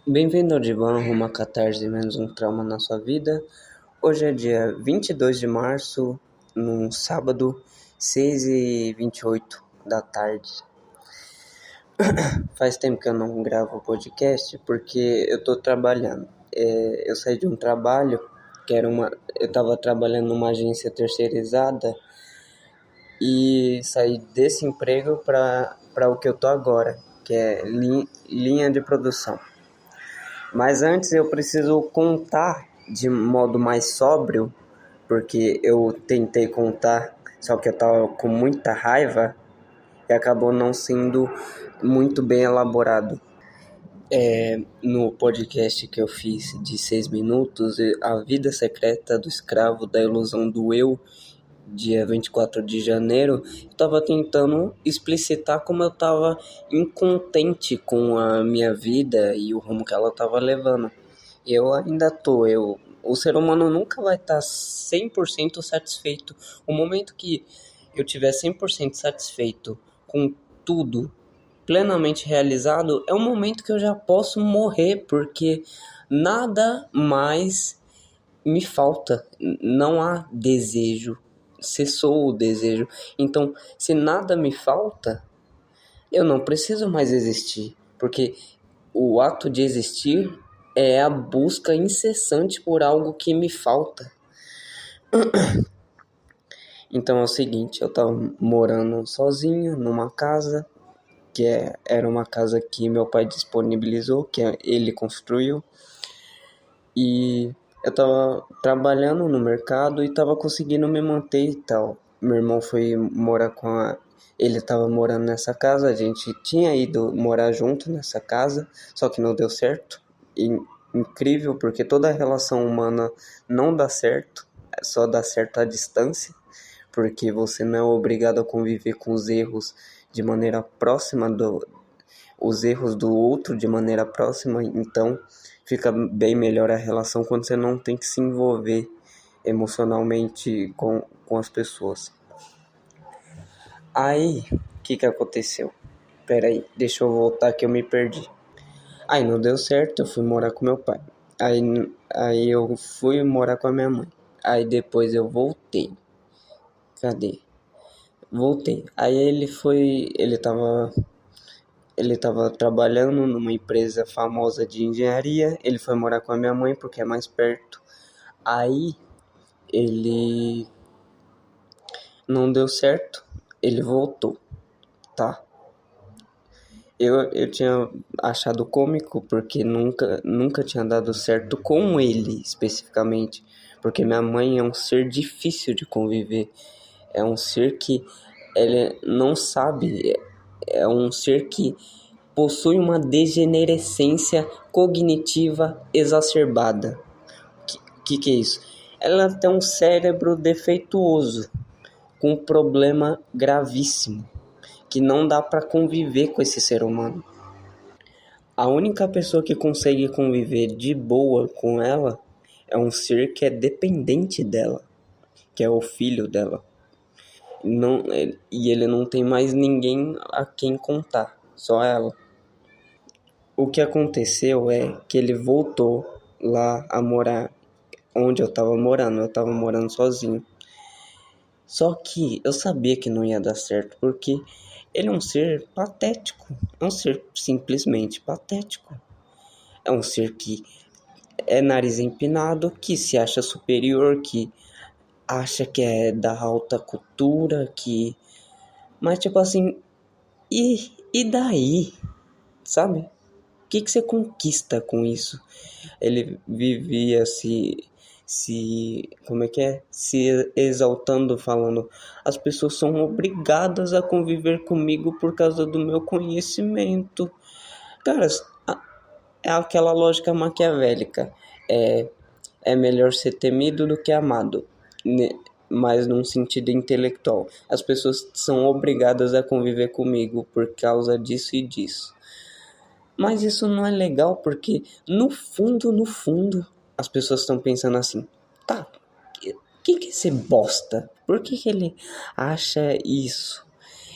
Bem-vindo ao Divã, uma catarse menos um trauma na sua vida. Hoje é dia 22 de março, num sábado, 6h28 da tarde. Faz tempo que eu não gravo podcast porque eu tô trabalhando. Eu saí de um trabalho eu tava trabalhando numa agência terceirizada e saí desse emprego para o que eu tô agora, que é linha de produção. Mas antes eu preciso contar de modo mais sóbrio, porque eu tentei contar, só que eu tava com muita raiva e acabou não sendo muito bem elaborado. No podcast que eu fiz de 6 minutos, A Vida Secreta do Escravo da Ilusão do Eu, dia 24 de janeiro, eu estava tentando explicitar como eu estava incontente com a minha vida e o rumo que ela estava levando. Eu ainda tô, o ser humano nunca vai estar 100% satisfeito. O momento que eu tiver 100% satisfeito com tudo, plenamente realizado, é o momento que eu já posso morrer, porque nada mais me falta. Não há desejo, cessou o desejo. Então, se nada me falta, eu não preciso mais existir, porque o ato de existir é a busca incessante por algo que me falta. Então é o seguinte, eu tava morando sozinho numa casa era uma casa que meu pai disponibilizou, ele construiu, e eu tava trabalhando no mercado e tava conseguindo me manter e tal. Meu irmão foi morar ele tava morando nessa casa, a gente tinha ido morar junto nessa casa, só que não deu certo. E incrível, porque toda relação humana não dá certo, só dá certo à distância, porque você não é obrigado a conviver com os erros de maneira próxima os erros do outro de maneira próxima, então fica bem melhor a relação quando você não tem que se envolver emocionalmente com as pessoas. Aí, o que aconteceu? Peraí, deixa eu voltar que eu me perdi. Aí não deu certo, eu fui morar com meu pai. Aí eu fui morar com a minha mãe. Aí depois eu voltei. Cadê? Voltei. Aí ele tava trabalhando numa empresa famosa de engenharia. Ele foi morar com a minha mãe porque é mais perto. Aí ele não deu certo, ele voltou, tá? Eu tinha achado cômico porque nunca tinha dado certo com ele especificamente, porque minha mãe é um ser difícil de conviver, é um ser que ele não sabe, é um ser que possui uma degenerescência cognitiva exacerbada. Que é isso? Ela tem um cérebro defeituoso, com um problema gravíssimo, que não dá para conviver com esse ser humano. A única pessoa que consegue conviver de boa com ela é um ser que é dependente dela, que é o filho dela. E ele não tem mais ninguém a quem contar, só ela. O que aconteceu é que ele voltou lá a morar onde eu tava morando sozinho. Só que eu sabia que não ia dar certo, porque ele é um ser patético, é um ser simplesmente patético. É um ser que é nariz empinado, que se acha superior, que acha que é da alta cultura, Mas tipo assim, e daí? Sabe? O que você conquista com isso? Ele vivia como é que é? Se exaltando, falando: as pessoas são obrigadas a conviver comigo por causa do meu conhecimento. Cara, é aquela lógica maquiavélica. É, é melhor ser temido do que amado, mas num sentido intelectual. As pessoas são obrigadas a conviver comigo por causa disso e disso. Mas isso não é legal, porque no fundo, as pessoas estão pensando assim: tá, que esse bosta? Por que ele acha isso?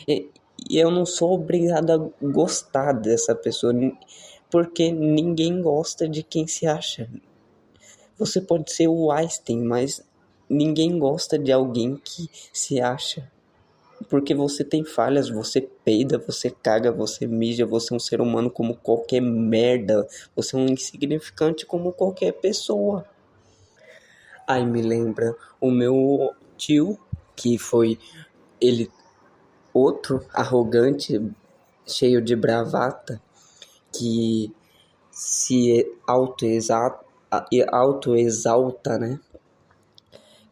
E, e eu não sou obrigado a gostar dessa pessoa, porque ninguém gosta de quem se acha. Você pode ser o Einstein, mas ninguém gosta de alguém que se acha. Porque você tem falhas, você peida, você caga, você mija, você é um ser humano como qualquer merda. Você é um insignificante como qualquer pessoa. Aí me lembra o meu tio, que foi ele outro arrogante, cheio de bravata, que se auto-exalta, né?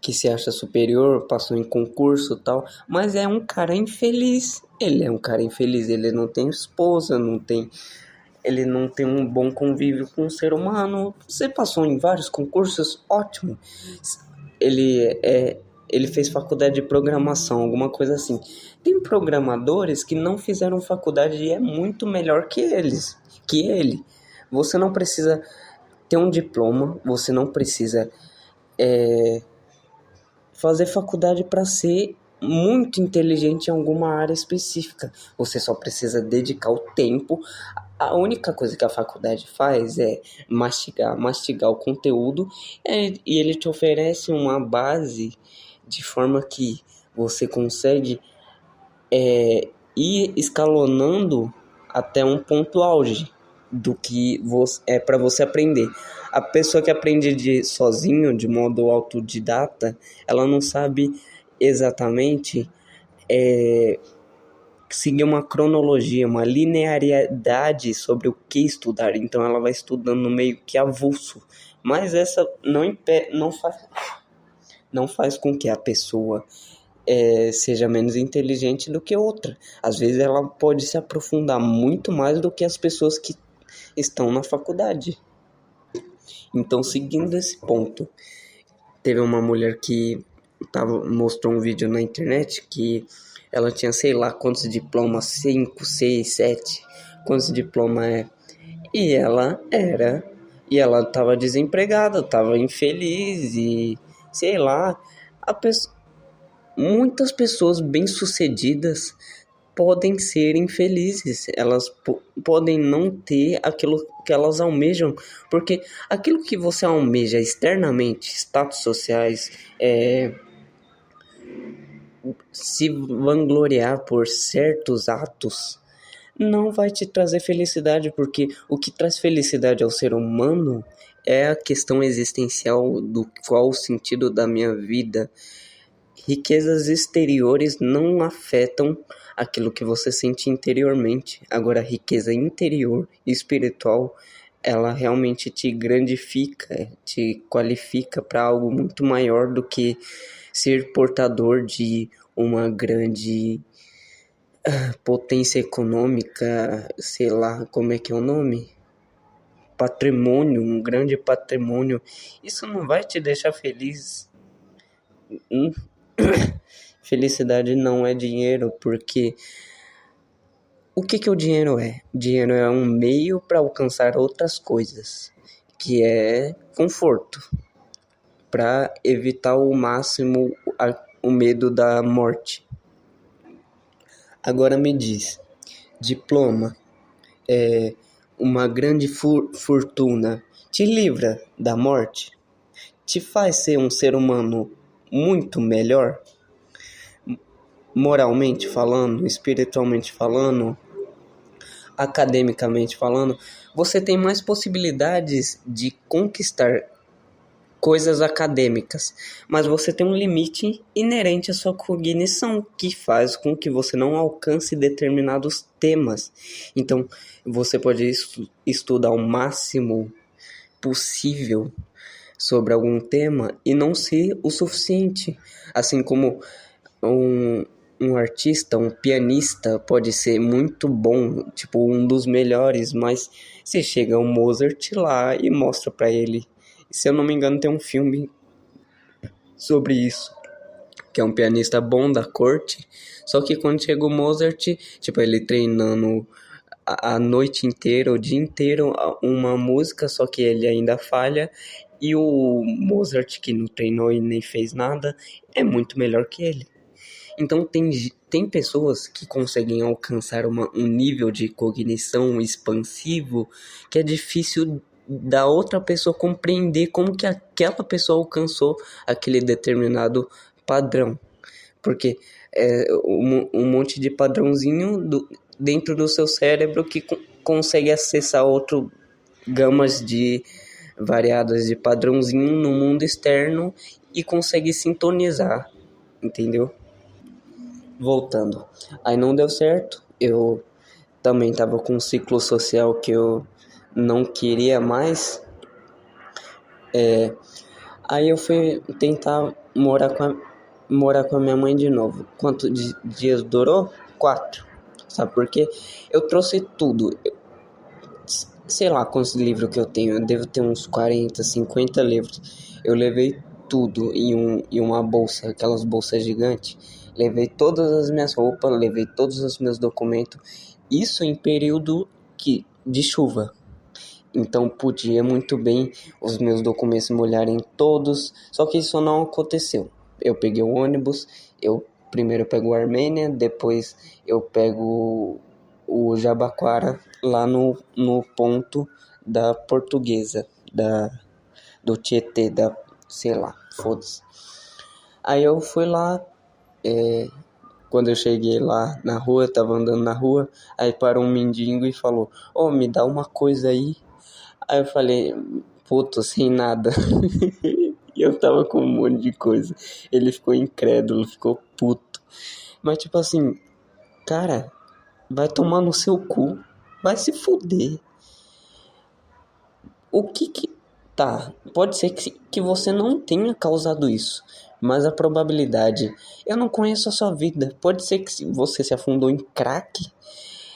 Que se acha superior, passou em concurso e tal, mas é um cara infeliz. Ele é um cara infeliz, ele não tem esposa, ele não tem um bom convívio com o ser humano. Você passou em vários concursos, ótimo. Ele ele fez faculdade de programação, alguma coisa assim. Tem programadores que não fizeram faculdade e é muito melhor que ele. Você não precisa ter um diploma, você não precisa fazer faculdade para ser muito inteligente em alguma área específica. Você só precisa dedicar o tempo. A única coisa que a faculdade faz é mastigar o conteúdo, e ele te oferece uma base de forma que você consegue ir escalonando até um ponto auge do que é para você aprender. A pessoa que aprende sozinho, de modo autodidata, ela não sabe exatamente seguir uma cronologia, uma linearidade sobre o que estudar. Então ela vai estudando meio que avulso. Mas essa não faz com que a pessoa seja menos inteligente do que outra. Às vezes ela pode se aprofundar muito mais do que as pessoas que estão na faculdade. Então, seguindo esse ponto, teve uma mulher que mostrou um vídeo na internet que ela tinha sei lá quantos diplomas, 5, 6, 7, quantos diplomas é. E ela estava desempregada, estava infeliz e sei lá, muitas pessoas bem-sucedidas podem ser infelizes, elas podem não ter aquilo que elas almejam, porque aquilo que você almeja externamente, status sociais, se vangloriar por certos atos, não vai te trazer felicidade, porque o que traz felicidade ao ser humano é a questão existencial do qual o sentido da minha vida. Riquezas exteriores não afetam aquilo que você sente interiormente. Agora, a riqueza interior e espiritual, ela realmente te grandifica, te qualifica para algo muito maior do que ser portador de uma grande potência econômica, sei lá como é que é o nome? Patrimônio, um grande patrimônio. Isso não vai te deixar feliz. Felicidade não é dinheiro, porque o que o dinheiro é? Dinheiro é um meio para alcançar outras coisas, que é conforto, para evitar ao máximo o medo da morte. Agora me diz, diploma, uma grande fortuna, te livra da morte? Te faz ser um ser humano muito melhor? Moralmente falando, espiritualmente falando, academicamente falando, você tem mais possibilidades de conquistar coisas acadêmicas, mas você tem um limite inerente à sua cognição, que faz com que você não alcance determinados temas. Então, você pode estudar o máximo possível sobre algum tema e não ser o suficiente, assim como um artista, um pianista pode ser muito bom, tipo um dos melhores, mas se chega um Mozart lá e mostra pra ele, se eu não me engano tem um filme sobre isso, que é um pianista bom da corte, só que quando chega o Mozart, tipo ele treinando a noite inteira, o dia inteiro, uma música, só que ele ainda falha, e o Mozart, que não treinou e nem fez nada, é muito melhor que ele. Então tem pessoas que conseguem alcançar um nível de cognição expansivo que é difícil da outra pessoa compreender como que aquela pessoa alcançou aquele determinado padrão. Porque é um monte de padrãozinho dentro do seu cérebro que consegue acessar outro gamas de variadas de padrãozinho no mundo externo e consegue sintonizar, entendeu? Voltando, aí não deu certo, eu também tava com um ciclo social que eu não queria mais, aí eu fui tentar morar com a minha mãe de novo. Quantos dias durou? 4. Sabe por quê? Eu trouxe tudo. Sei lá quantos livros que eu tenho. Eu devo ter uns 40, 50 livros. Eu levei tudo em uma bolsa, aquelas bolsas gigantes. Levei todas as minhas roupas, levei todos os meus documentos. Isso em período de chuva. Então podia muito bem os meus documentos molharem todos, só que isso não aconteceu. Eu peguei o ônibus, eu primeiro pego o Armênia, depois eu pego o Jabaquara lá no ponto da Portuguesa, do Tietê, sei lá, foda-se. Aí eu fui lá, quando eu cheguei lá na rua, eu tava andando na rua, aí parou um mendigo e falou: "Ô, me dá uma coisa aí". Aí eu falei, puto, sem nada. E eu tava com um monte de coisa. Ele ficou incrédulo, ficou puto. Mas tipo assim, cara, vai tomar no seu cu. Vai se fuder. O que. Tá, pode ser que você não tenha causado isso. Mas a probabilidade. Eu não conheço a sua vida. Pode ser que você se afundou em crack.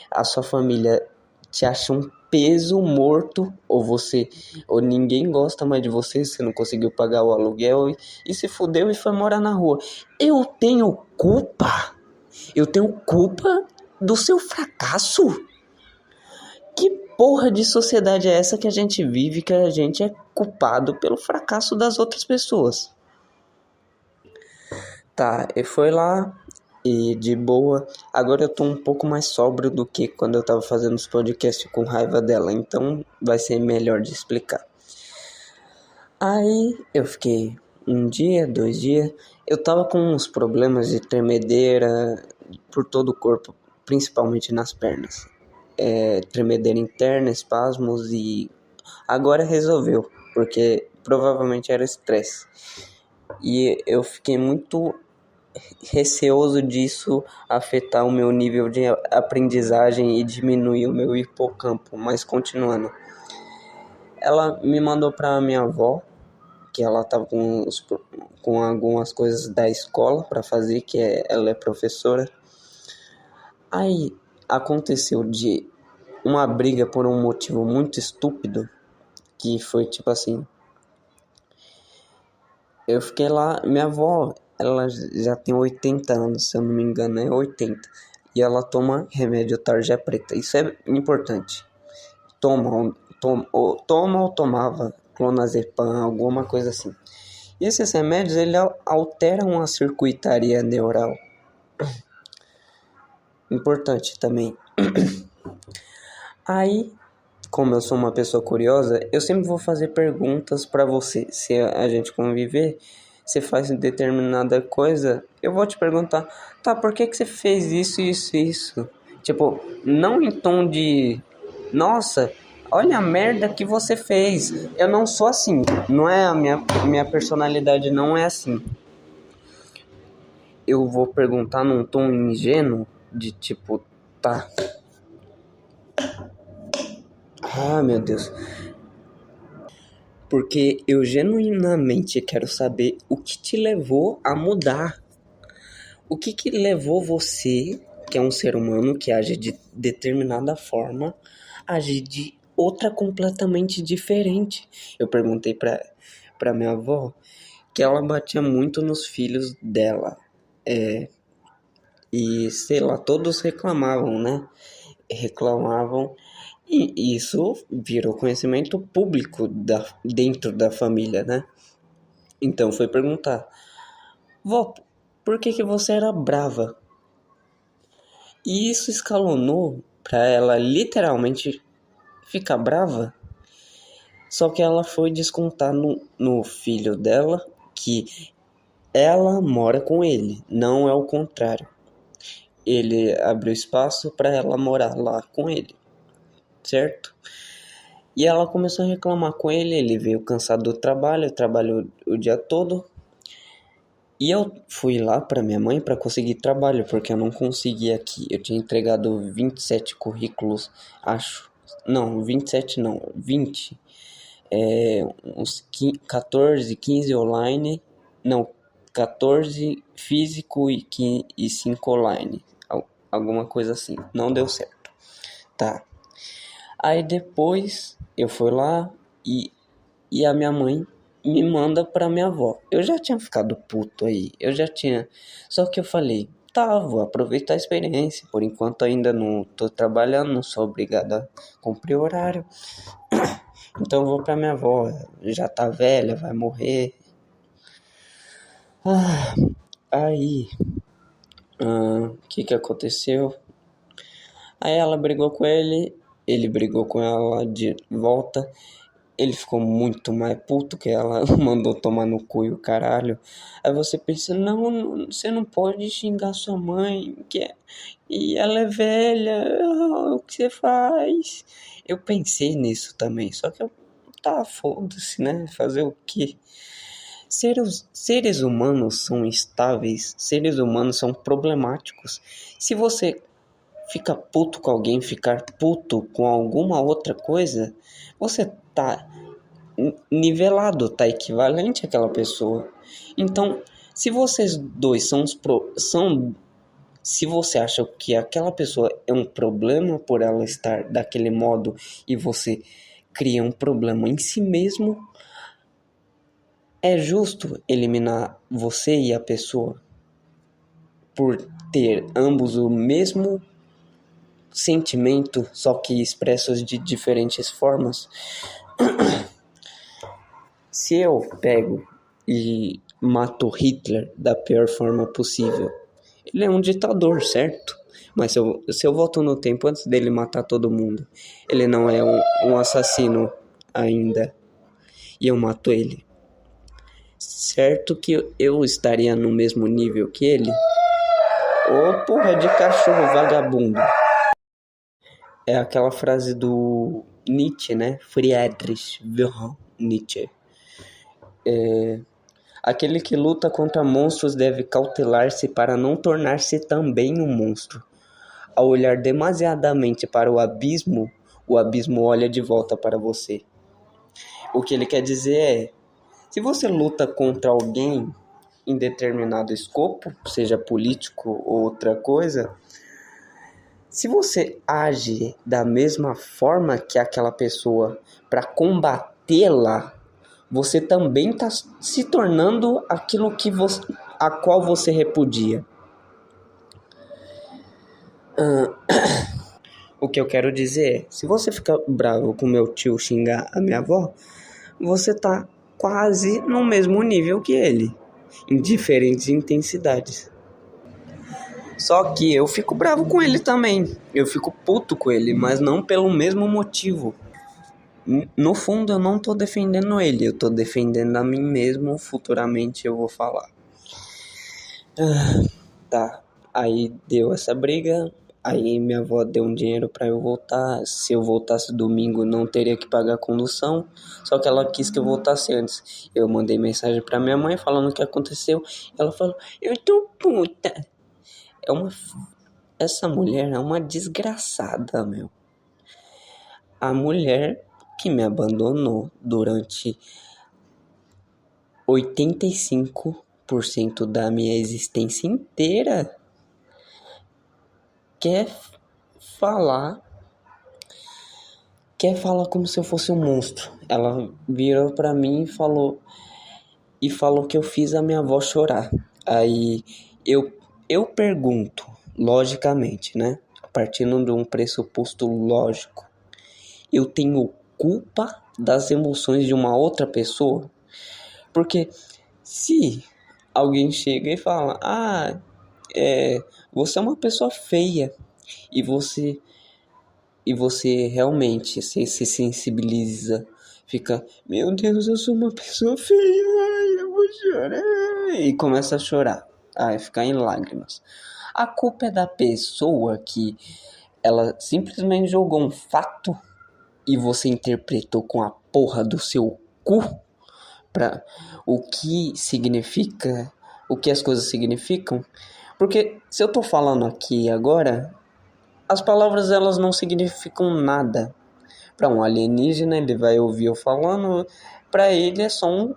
A sua família te acha um peso morto, ou ninguém gosta mais de você não conseguiu pagar o aluguel e se fudeu e foi morar na rua. Eu tenho culpa? Eu tenho culpa do seu fracasso? Que porra de sociedade é essa que a gente vive, que a gente é culpado pelo fracasso das outras pessoas? Tá, e foi lá e de boa. Agora eu tô um pouco mais sóbrio do que quando eu tava fazendo os podcasts com raiva dela, então vai ser melhor de explicar. Aí eu fiquei um dia, 2 dias, eu tava com uns problemas de tremedeira por todo o corpo, principalmente nas pernas. Tremedeira interna, espasmos e agora resolveu, porque provavelmente era estresse. E eu fiquei muito receoso disso afetar o meu nível de aprendizagem e diminuir o meu hipocampo, mas continuando. Ela me mandou para minha avó, que ela estava com algumas coisas da escola para fazer, ela é professora. Aí aconteceu de uma briga por um motivo muito estúpido, que foi tipo assim, eu fiquei lá, minha avó, ela já tem 80 anos, se eu não me engano, é 80. E ela toma remédio tarja preta. Isso é importante. Toma ou tomava clonazepam, alguma coisa assim. E esses remédios, ele alteram a circuitaria neural. Importante também. Aí, como eu sou uma pessoa curiosa, eu sempre vou fazer perguntas pra você. Se a gente conviver, você faz determinada coisa, eu vou te perguntar, tá, por que você fez isso, isso e isso? Tipo, não em tom de, nossa, olha a merda que você fez. Eu não sou assim, não é a minha personalidade não é assim. Eu vou perguntar num tom ingênuo de tipo, tá. Ah, meu Deus. Porque eu genuinamente quero saber o que te levou a mudar. O que levou você, que é um ser humano que age de determinada forma, a agir de outra completamente diferente? Eu perguntei pra minha avó que ela batia muito nos filhos dela. E sei lá, todos reclamavam, né? Reclamavam. E isso virou conhecimento público dentro da família, né? Então foi perguntar, vó, por que que você era brava? E isso escalonou pra ela literalmente ficar brava. Só que ela foi descontar no filho dela que ela mora com ele, não é o contrário. Ele abriu espaço para ela morar lá com ele, certo? E ela começou a reclamar com ele, ele veio cansado do trabalho, trabalhou o dia todo. E eu fui lá para minha mãe para conseguir trabalho, porque eu não conseguia aqui. Eu tinha entregado 27 currículos, acho. Não, 27 não, 20. Uns 14, 15 online. Não, 14 físico e 5 online. Alguma coisa assim. Não deu certo. Tá. Aí depois eu fui lá e a minha mãe me manda pra minha avó. Eu já tinha ficado puto aí. Eu já tinha. Só que eu falei, tá, vou aproveitar a experiência. Por enquanto ainda não tô trabalhando, não sou obrigado a cumprir horário. Então eu vou pra minha avó. Já tá velha, vai morrer. Aí, o que aconteceu? Aí ela brigou com ele brigou com ela de volta. Ele ficou muito mais puto que ela mandou tomar no cu e o caralho. Aí você pensa, não, você não pode xingar sua mãe, e ela é velha, o que você faz? Eu pensei nisso também, só que tá, foda-se, né? Fazer o quê? Seres humanos são instáveis, seres humanos são problemáticos. Se você fica puto com alguém, ficar puto com alguma outra coisa, você tá nivelado, tá equivalente àquela pessoa. Então, se vocês dois se você acha que aquela pessoa é um problema por ela estar daquele modo e você cria um problema em si mesmo, é justo eliminar você e a pessoa por ter ambos o mesmo sentimento, só que expressos de diferentes formas. Se eu pego e mato Hitler da pior forma possível, ele é um ditador, certo? Mas se eu volto no tempo antes dele matar todo mundo, ele não é um assassino ainda, e eu mato ele, certo que eu estaria no mesmo nível que ele? Ô porra de cachorro vagabundo. É aquela frase do Nietzsche, né? Friedrich Wilhelm Nietzsche. Aquele que luta contra monstros deve cautelar-se para não tornar-se também um monstro. Ao olhar demasiadamente para o abismo olha de volta para você. O que ele quer dizer é, se você luta contra alguém em determinado escopo, seja político ou outra coisa, se você age da mesma forma que aquela pessoa para combatê-la, você também está se tornando aquilo a qual você repudia. O que eu quero dizer é, se você ficar bravo com meu tio xingar a minha avó, você tá quase no mesmo nível que ele, em diferentes intensidades. Só que eu fico bravo com ele também, eu fico puto com ele, mas não pelo mesmo motivo. No fundo eu não tô defendendo ele, eu tô defendendo a mim mesmo, futuramente eu vou falar. Tá, aí deu essa briga, aí minha avó deu um dinheiro pra eu voltar, se eu voltasse domingo não teria que pagar condução, só que ela quis que eu voltasse antes. Eu mandei mensagem pra minha mãe falando o que aconteceu, ela falou, eu tô puta. Essa mulher é uma desgraçada, meu. A mulher que me abandonou durante 85% da minha existência inteira quer falar como se eu fosse um monstro. Ela virou pra mim e falou que eu fiz a minha avó chorar. Aí eu pergunto, logicamente, né? Partindo de um pressuposto lógico, eu tenho culpa das emoções de uma outra pessoa? Porque se alguém chega e fala: você é uma pessoa feia. E você realmente se sensibiliza. Fica: meu Deus, eu sou uma pessoa feia, ai, eu vou chorar. E começa a chorar. Ficar em lágrimas. A culpa é da pessoa que ela simplesmente jogou um fato e você interpretou com a porra do seu cu para o que significa, o que as coisas significam. Porque se eu tô falando aqui agora, as palavras elas não significam nada. Para um alienígena, ele vai ouvir eu falando, para ele é só um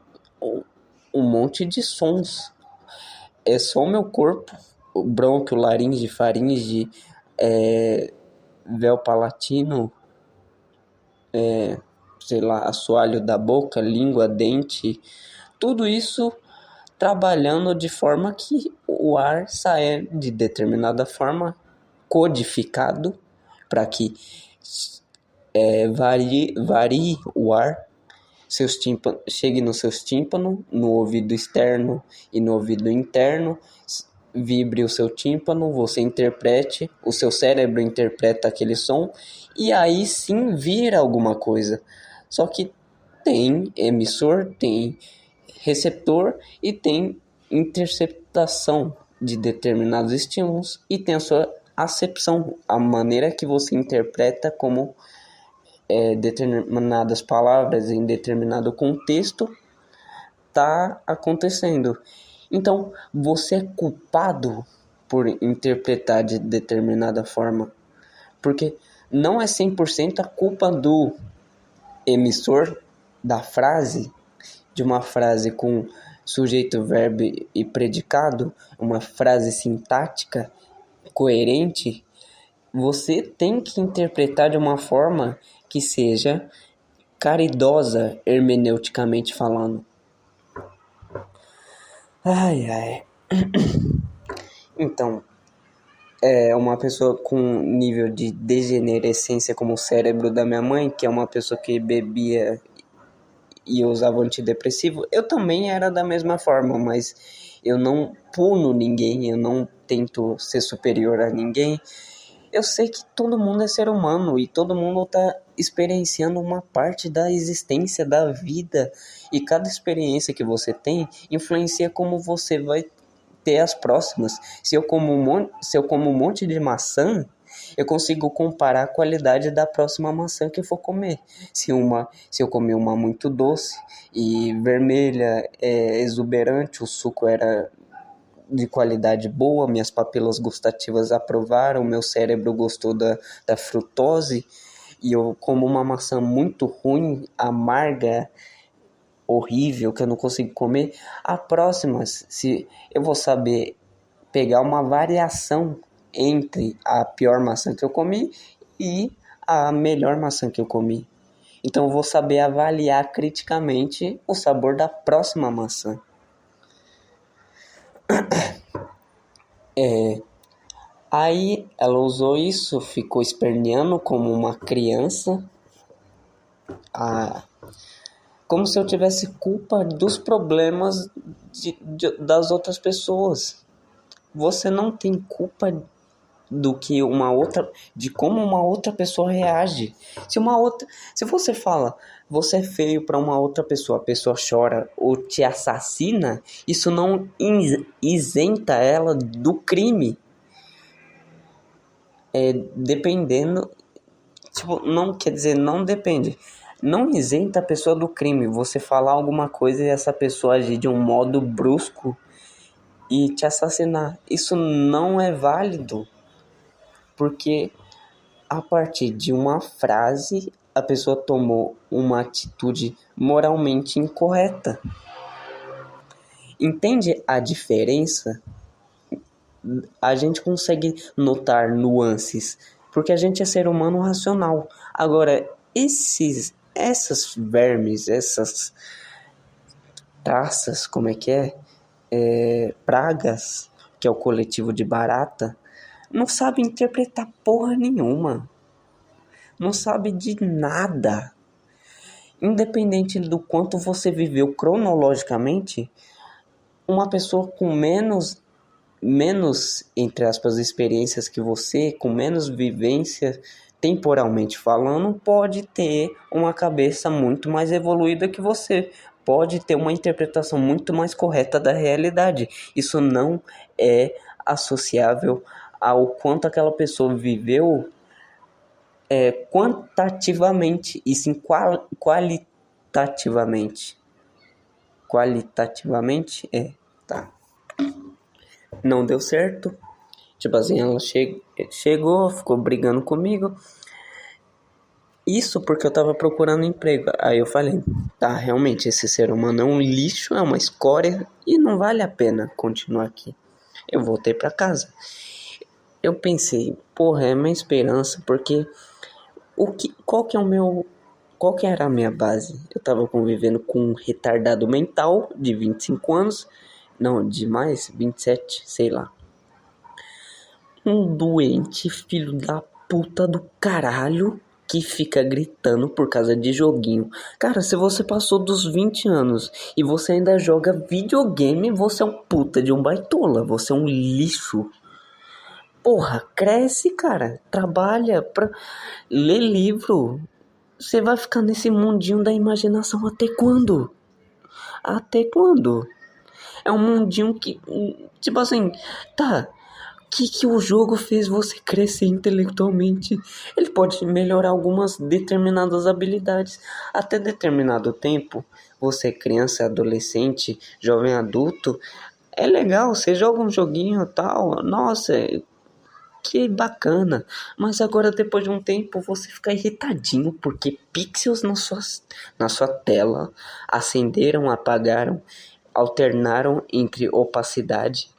monte de sons. É só o meu corpo, o brônquio, laringe, faringe, véu palatino, sei lá, assoalho da boca, língua, dente, tudo isso trabalhando de forma que o ar saia de determinada forma, codificado, para que varie o ar, chegue nos seus tímpanos, no ouvido externo e no ouvido interno, vibre o seu tímpano, você interprete, o seu cérebro interpreta aquele som e aí sim vira alguma coisa. Só que tem emissor, tem receptor e tem interceptação de determinados estímulos e tem a sua acepção, a maneira que você interpreta como determinadas palavras em determinado contexto está acontecendo. Então, você é culpado por interpretar de determinada forma, porque não é 100% a culpa do emissor da frase, de uma frase com sujeito, verbo e predicado, uma frase sintática coerente. Você tem que interpretar de uma forma que seja caridosa, hermeneuticamente falando. Então, uma pessoa com nível de degenerescência como o cérebro da minha mãe, que é uma pessoa que bebia e usava antidepressivo, eu também era da mesma forma, mas eu não puno ninguém, eu não tento ser superior a ninguém. Eu sei que todo mundo é ser humano e todo mundo está experienciando uma parte da existência da vida, e cada experiência que você tem influencia como você vai ter as próximas. Se eu como um monte de maçã, eu consigo comparar a qualidade da próxima maçã que eu for comer. Se eu comer uma muito doce e vermelha, exuberante, o suco era de qualidade boa, minhas papilas gustativas aprovaram, meu cérebro gostou da frutose, e eu como uma maçã muito ruim, amarga, horrível, que eu não consigo comer, a próxima, se eu vou saber pegar uma variação entre a pior maçã que eu comi e a melhor maçã que eu comi. Então eu vou saber avaliar criticamente o sabor da próxima maçã. Aí ela usou isso, ficou esperneando como uma criança, como se eu tivesse culpa dos problemas das outras pessoas. Você não tem culpa de como uma outra pessoa reage. Se você fala, você é feio para uma outra pessoa, a pessoa chora ou te assassina, isso não isenta ela do crime. Dependendo, não quer dizer, não depende. Não isenta a pessoa do crime. Você falar alguma coisa e essa pessoa agir de um modo brusco e te assassinar. Isso não é válido. Porque a partir de uma frase, a pessoa tomou uma atitude moralmente incorreta. Entende a diferença? A gente consegue notar nuances, porque a gente é ser humano racional. Agora, essas vermes, essas traças, como é que pragas, que é o coletivo de barata, não sabe interpretar porra nenhuma. Não sabe de nada. Independente do quanto você viveu cronologicamente, uma pessoa com menos, entre aspas, experiências que você, com menos vivência, temporalmente falando, pode ter uma cabeça muito mais evoluída que você, pode ter uma interpretação muito mais correta da realidade. Isso não é associável ao quanto aquela pessoa viveu quantitativamente, e sim qualitativamente. Qualitativamente, tá. Não deu certo. Tipo assim, ela chegou, ficou brigando comigo. Isso porque eu tava procurando emprego. Aí eu falei, tá, realmente esse ser humano é um lixo, é uma escória e não vale a pena continuar aqui. Eu voltei pra casa. Eu pensei, porra, é minha esperança, porque qual que era a minha base? Eu tava convivendo com um retardado mental de 25 anos, não, de mais, 27, sei lá. Um doente filho da puta do caralho que fica gritando por causa de joguinho. Cara, se você passou dos 20 anos e você ainda joga videogame, você é um puta de um baitola, você é um lixo. Porra, cresce, cara, trabalha, lê livro. Você vai ficar nesse mundinho da imaginação até quando? Até quando? É um mundinho que, tipo assim, tá, que o jogo fez você crescer intelectualmente? Ele pode melhorar algumas determinadas habilidades. Até determinado tempo, você criança, adolescente, jovem adulto, é legal, você joga um joguinho e tal, nossa, que bacana. Mas agora depois de um tempo você fica irritadinho porque pixels na sua tela acenderam, apagaram, alternaram entre opacidade,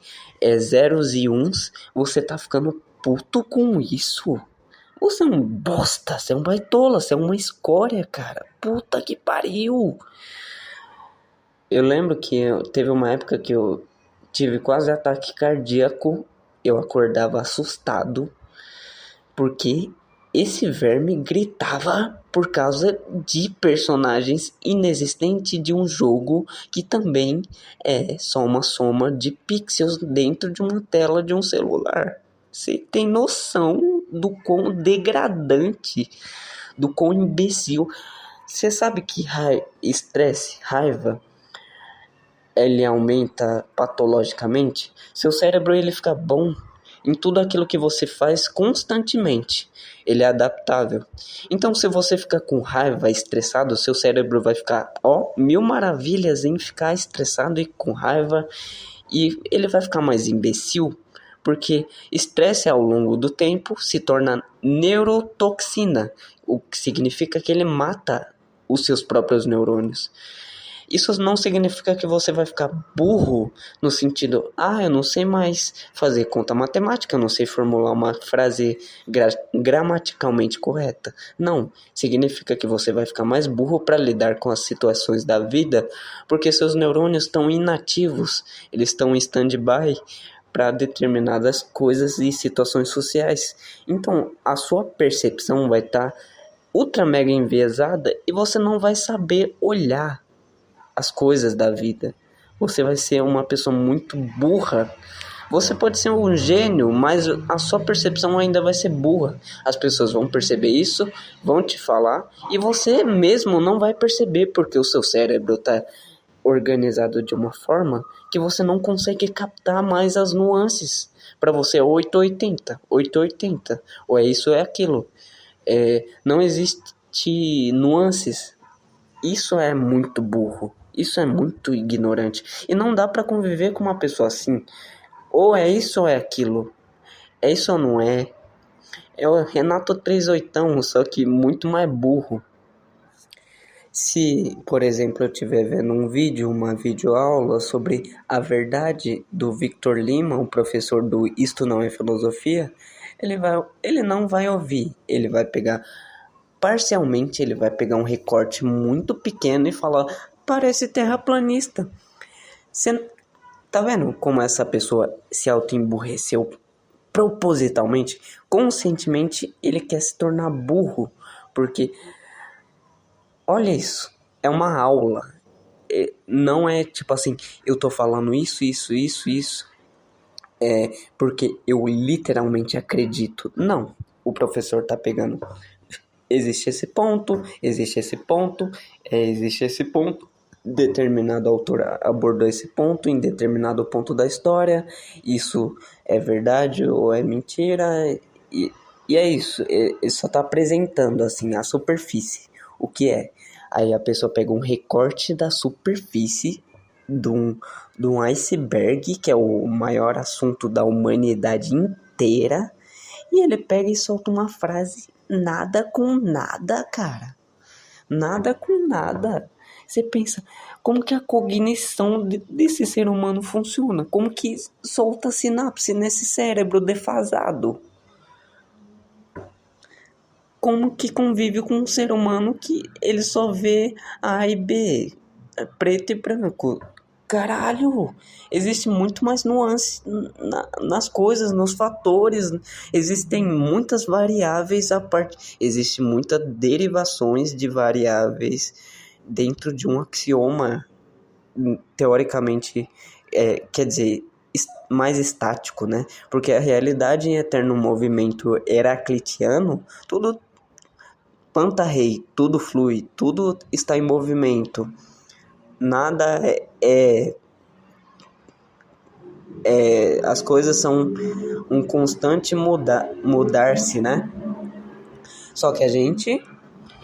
zeros e uns. Você tá ficando puto com isso? Você é um bosta, você é um baitola, você é uma escória, cara. Puta que pariu. Eu lembro que teve uma época que eu tive quase ataque cardíaco. Eu acordava assustado porque esse verme gritava por causa de personagens inexistentes de um jogo que também é só uma soma de pixels dentro de uma tela de um celular. Você tem noção do quão degradante, do quão imbecil. Você sabe que estresse, raiva, ele aumenta patologicamente? Seu cérebro ele fica bom em tudo aquilo que você faz constantemente. Ele é adaptável. Então, se você ficar com raiva, estressado, seu cérebro vai ficar, mil maravilhas em ficar estressado e com raiva. E ele vai ficar mais imbecil, porque estresse ao longo do tempo se torna neurotoxina, o que significa que ele mata os seus próprios neurônios. Isso não significa que você vai ficar burro no sentido, eu não sei mais fazer conta matemática, eu não sei formular uma frase gramaticalmente correta. Não, significa que você vai ficar mais burro para lidar com as situações da vida, porque seus neurônios estão inativos, eles estão em stand-by para determinadas coisas e situações sociais. Então, a sua percepção vai estar ultra mega enviesada e você não vai saber olhar as coisas da vida. Você vai ser uma pessoa muito burra. Você pode ser um gênio, mas a sua percepção ainda vai ser burra. As pessoas vão perceber isso, vão te falar, e você mesmo não vai perceber, porque o seu cérebro está organizado de uma forma que você não consegue captar mais as nuances. Para você é 880, 880, ou é isso ou é aquilo. Não existe nuances. Isso é muito burro. Isso é muito ignorante. E não dá pra conviver com uma pessoa assim. Ou é isso ou é aquilo. É isso ou não é. É o Renato 38, só que muito mais burro. Se, por exemplo, eu estiver vendo um vídeo, uma videoaula sobre a verdade do Victor Lima, o professor do Isto Não é Filosofia, ele não vai ouvir. Ele vai pegar parcialmente, ele vai pegar um recorte muito pequeno e falar, parece terraplanista. Você tá vendo como essa pessoa se autoemburreceu propositalmente? Conscientemente ele quer se tornar burro, porque olha isso, é uma aula. não é tipo assim, eu tô falando isso, porque eu literalmente acredito. Não, o professor tá pegando. Existe esse ponto, existe esse ponto. Determinado autor abordou esse ponto em determinado ponto da história. Isso é verdade ou é mentira? E, e é isso. Ele só tá apresentando assim a superfície. O que é? Aí a pessoa pega um recorte da superfície de um iceberg, que é o maior assunto da humanidade inteira, e ele pega e solta uma frase nada com nada, cara. Nada com nada. Você pensa, como que a cognição desse ser humano funciona? Como que solta sinapse nesse cérebro defasado? Como que convive com um ser humano que ele só vê A e B, preto e branco? Caralho, existe muito mais nuance nas coisas, nos fatores. Existem muitas variáveis à parte. Existem muitas derivações de variáveis dentro de um axioma, teoricamente, quer dizer, mais estático, né? Porque a realidade em eterno movimento heraclitiano, tudo panta-rei, tudo flui, tudo está em movimento. Nada as coisas são um constante mudar-se, né? Só que a gente,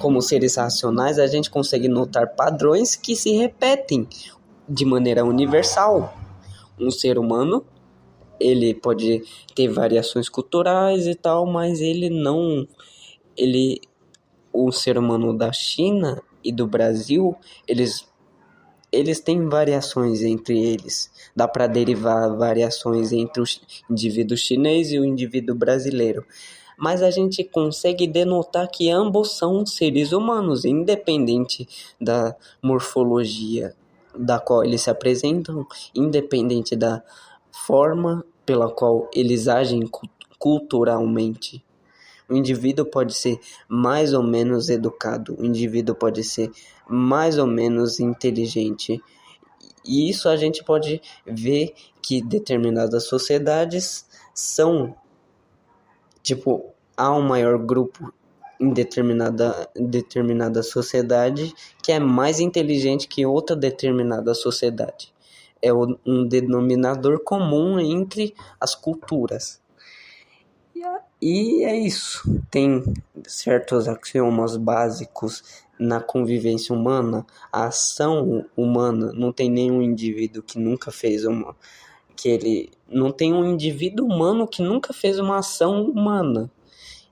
como seres racionais, a gente consegue notar padrões que se repetem de maneira universal. Um ser humano, ele pode ter variações culturais e tal, mas o ser humano da China e do Brasil, eles têm variações entre eles. Dá para derivar variações entre o indivíduo chinês e o indivíduo brasileiro. Mas a gente consegue denotar que ambos são seres humanos, independente da morfologia da qual eles se apresentam, independente da forma pela qual eles agem culturalmente. O indivíduo pode ser mais ou menos educado, o indivíduo pode ser mais ou menos inteligente. E isso a gente pode ver que determinadas sociedades são, tipo, há um maior grupo em determinada sociedade que é mais inteligente que outra determinada sociedade. É um denominador comum entre as culturas. E é isso. Tem certos axiomas básicos na convivência humana. A ação humana, não tem nenhum indivíduo que nunca fez uma... Não tem um indivíduo humano que nunca fez uma ação humana.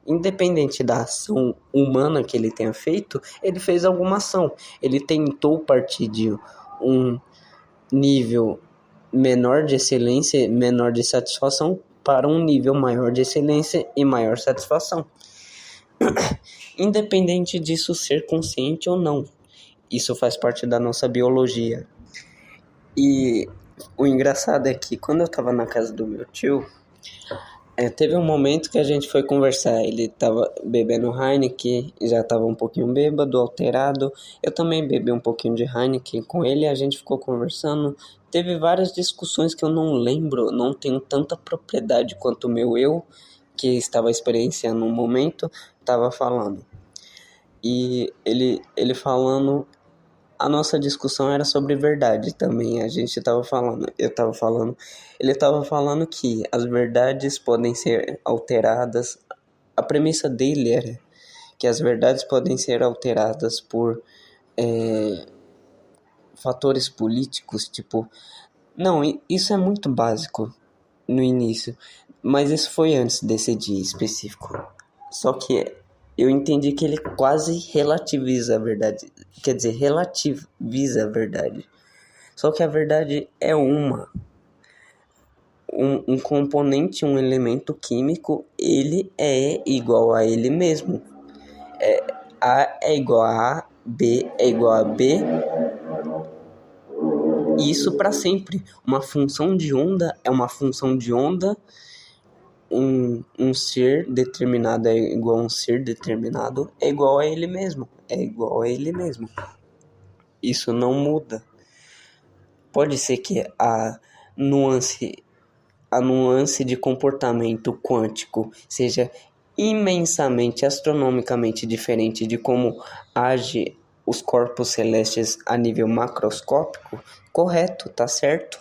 Independente da ação humana que ele tenha feito, ele fez alguma ação. Ele tentou partir de um nível menor de excelência, menor de satisfação, para um nível maior de excelência e maior satisfação. Independente disso ser consciente ou não. Isso faz parte da nossa biologia. E o engraçado é que quando eu estava na casa do meu tio, teve um momento que a gente foi conversar. Ele estava bebendo Heineken, já estava um pouquinho bêbado, alterado. Eu também bebi um pouquinho de Heineken com ele e a gente ficou conversando. Teve várias discussões que eu não lembro, não tenho tanta propriedade quanto o meu eu, que estava experienciando um momento, estava falando. E ele falando... A nossa discussão era sobre verdade também. Eu estava falando, ele estava falando que as verdades podem ser alteradas. A premissa dele era que as verdades podem ser alteradas por fatores políticos, tipo... Não, isso é muito básico no início, mas isso foi antes desse dia específico. Só que eu entendi que ele quase relativiza a verdade. Quer dizer, relativiza a verdade. Só que a verdade é um componente, um elemento químico, ele é igual a ele mesmo. A é igual a A, B é igual a B. E isso para sempre. Uma função de onda é uma função de onda. Um ser determinado é igual a um ser determinado, é igual a ele mesmo. É igual a ele mesmo. Isso não muda. pode ser que nuance, a nuance de comportamento quântico seja imensamente, astronomicamente diferente de como age os corpos celestes a nível macroscópico, correto, tá certo?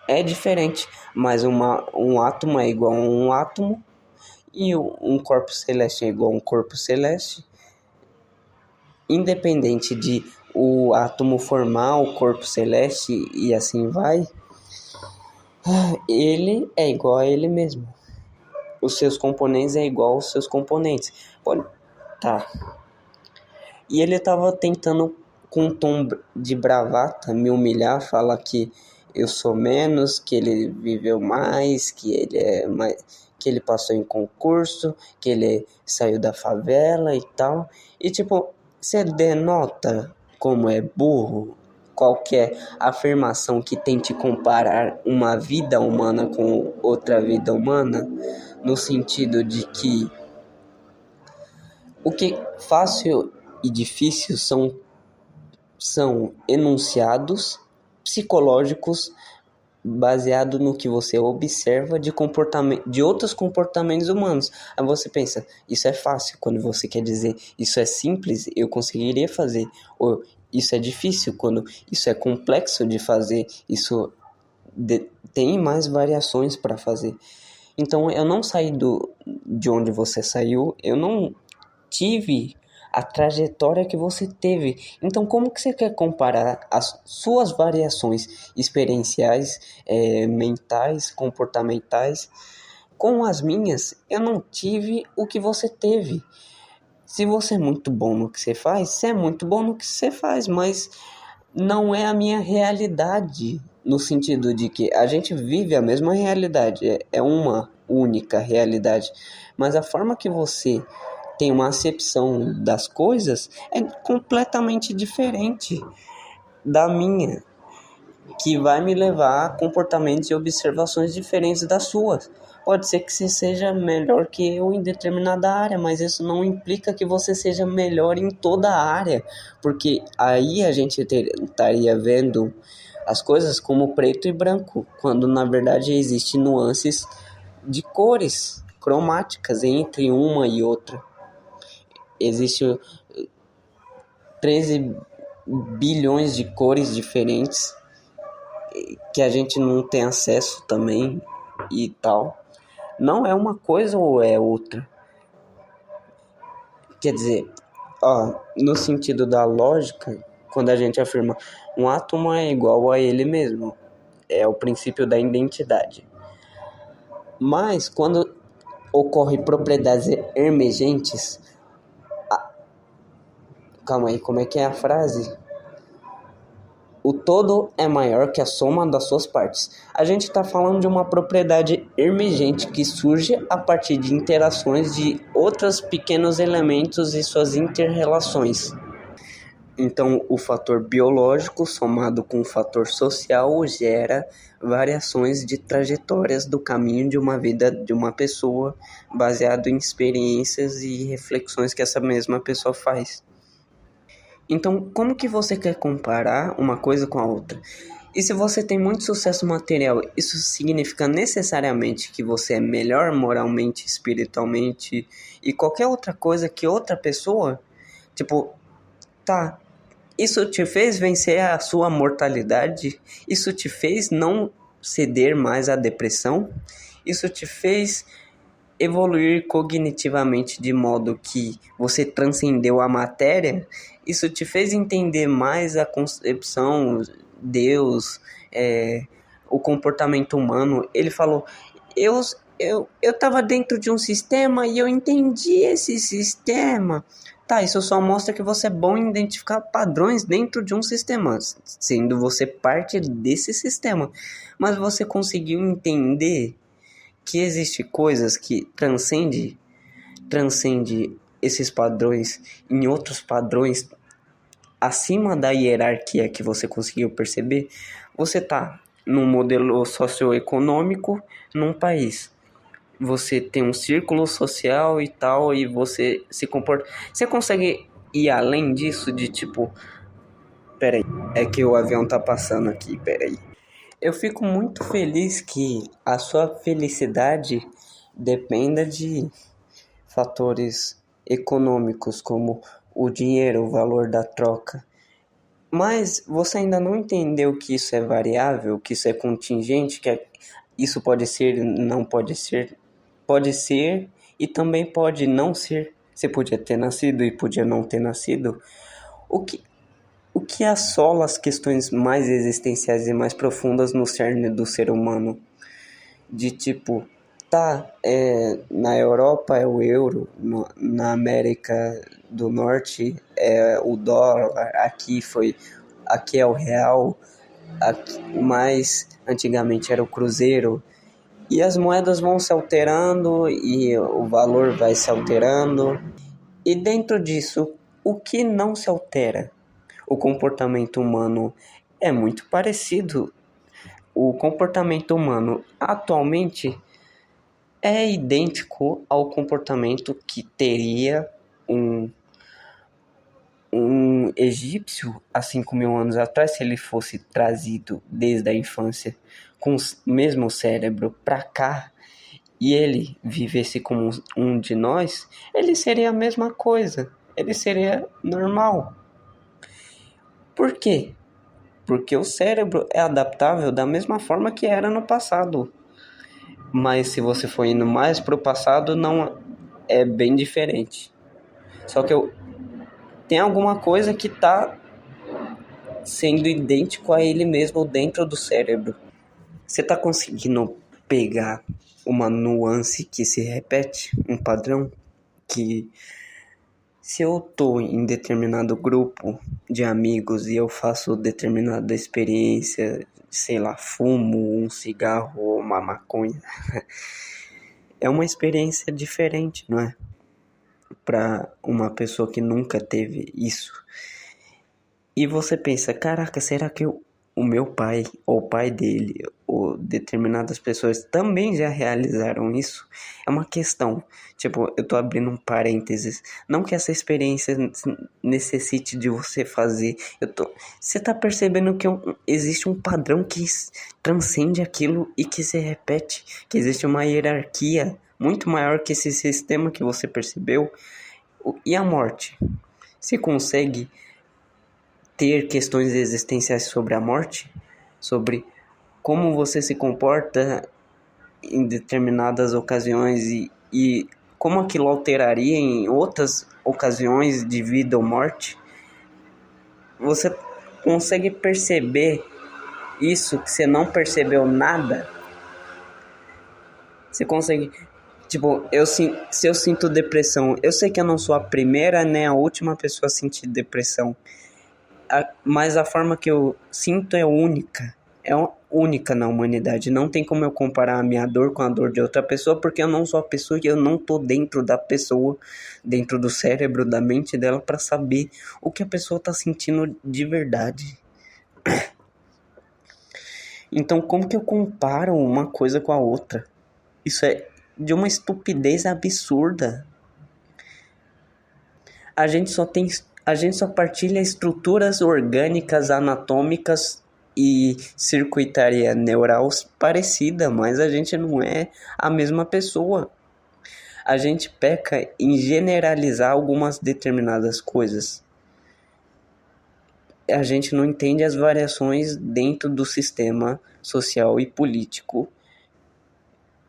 É diferente, mas um átomo é igual a um átomo e um corpo celeste é igual a um corpo celeste, independente de o átomo formar o corpo celeste e assim vai, ele é igual a ele mesmo. Os seus componentes é igual aos seus componentes. Pode, tá. E ele tava tentando, com um tom de bravata, me humilhar, falar que eu sou menos, que ele viveu mais, que ele é mais, que ele passou em concurso, que ele saiu da favela e tal. E tipo, você denota como é burro qualquer afirmação que tente comparar uma vida humana com outra vida humana, no sentido de que o que fácil e difícil são enunciados psicológicos baseado no que você observa de comportamento, de outros comportamentos humanos. Aí você pensa, isso é fácil. Quando você quer dizer isso é simples, eu conseguiria fazer. Ou isso é difícil, quando isso é complexo de fazer, isso tem mais variações para fazer. Então eu não saí de onde você saiu, eu não tive a trajetória que você teve. Então, como que você quer comparar as suas variações experienciais, mentais, comportamentais, com as minhas? Eu não tive o que você teve. Se você é muito bom no que você é muito bom no que você faz, mas não é a minha realidade, no sentido de que a gente vive a mesma realidade, é uma única realidade, mas a forma que você tem uma acepção das coisas é completamente diferente da minha, que vai me levar a comportamentos e observações diferentes das suas. Pode ser que você seja melhor que eu em determinada área, mas isso não implica que você seja melhor em toda a área, porque aí a gente estaria vendo as coisas como preto e branco, quando na verdade existem nuances de cores cromáticas entre uma e outra. Existem 13 bilhões de cores diferentes que a gente não tem acesso também e tal. Não é uma coisa ou é outra. Quer dizer, no sentido da lógica, quando a gente afirma um átomo é igual a ele mesmo, é o princípio da identidade. Mas quando ocorre propriedades emergentes, calma aí, como é que é a frase? O todo é maior que a soma das suas partes. A gente está falando de uma propriedade emergente que surge a partir de interações de outros pequenos elementos e suas interrelações. Então, o fator biológico somado com o fator social gera variações de trajetórias do caminho de uma vida de uma pessoa, baseado em experiências e reflexões que essa mesma pessoa faz. Então, como que você quer comparar uma coisa com a outra? E se você tem muito sucesso material, isso significa necessariamente que você é melhor moralmente, espiritualmente e qualquer outra coisa que outra pessoa? Tipo, tá, isso te fez vencer a sua mortalidade? Isso te fez não ceder mais à depressão? Isso te fez evoluir cognitivamente de modo que você transcendeu a matéria? Isso te fez entender mais a concepção, Deus, o comportamento humano? Ele falou, eu estava dentro de um sistema e eu entendi esse sistema. Tá, isso só mostra que você é bom em identificar padrões dentro de um sistema, sendo você parte desse sistema. Mas você conseguiu entender que existem coisas que transcende esses padrões em outros padrões acima da hierarquia que você conseguiu perceber? Você está num modelo socioeconômico num país. Você tem um círculo social e tal, e você se comporta. Você consegue ir além disso, de tipo, Peraí, é que o avião tá passando aqui, peraí. Eu fico muito feliz que a sua felicidade dependa de fatores econômicos, como o dinheiro, o valor da troca. Mas você ainda não entendeu que isso é variável, que isso é contingente, isso pode ser, não pode ser e também pode não ser. Você podia ter nascido e podia não ter nascido. O que, o que assola as questões mais existenciais e mais profundas no cerne do ser humano? De tipo, na Europa é o euro, na América do Norte é o dólar, aqui é o real, mas antigamente era o cruzeiro. E as moedas vão se alterando e o valor vai se alterando. E dentro disso, o que não se altera? O comportamento humano é muito parecido. O comportamento humano atualmente é idêntico ao comportamento que teria um egípcio há 5.000 anos atrás, se ele fosse trazido desde a infância com o mesmo cérebro para cá e ele vivesse como um de nós, ele seria a mesma coisa, ele seria normal. Por quê? Porque o cérebro é adaptável da mesma forma que era no passado. Mas se você for indo mais para o passado, não é bem diferente. Só que tem alguma coisa que está sendo idêntico a ele mesmo dentro do cérebro. Você está conseguindo pegar uma nuance que se repete, um padrão? Que se eu estou em determinado grupo de amigos e eu faço determinada experiência, sei lá, fumo um cigarro ou uma maconha, é uma experiência diferente, não é? Para uma pessoa que nunca teve isso. E você pensa, caraca, será que o meu pai, ou o pai dele, ou determinadas pessoas também já realizaram isso? É uma questão, tipo, eu tô abrindo um parênteses, não que essa experiência necessite de você fazer, você tá percebendo que existe um padrão que transcende aquilo e que se repete, que existe uma hierarquia muito maior que esse sistema que você percebeu. E a morte? Você consegue ter questões existenciais sobre a morte? Sobre como você se comporta em determinadas ocasiões e como aquilo alteraria em outras ocasiões de vida ou morte? Você consegue perceber isso que você não percebeu nada? Você consegue... Tipo, se eu sinto depressão, eu sei que eu não sou a primeira nem a última pessoa a sentir depressão, mas a forma que eu sinto é única. É única na humanidade. Não tem como eu comparar a minha dor com a dor de outra pessoa, porque eu não sou a pessoa e eu não tô dentro da pessoa, dentro do cérebro, da mente dela, para saber o que a pessoa tá sentindo de verdade. Então, como que eu comparo uma coisa com a outra? Isso é de uma estupidez absurda. A gente só partilha estruturas orgânicas, anatômicas e circuitaria neural parecida, mas a gente não é a mesma pessoa. A gente peca em generalizar algumas determinadas coisas. A gente não entende as variações dentro do sistema social e político.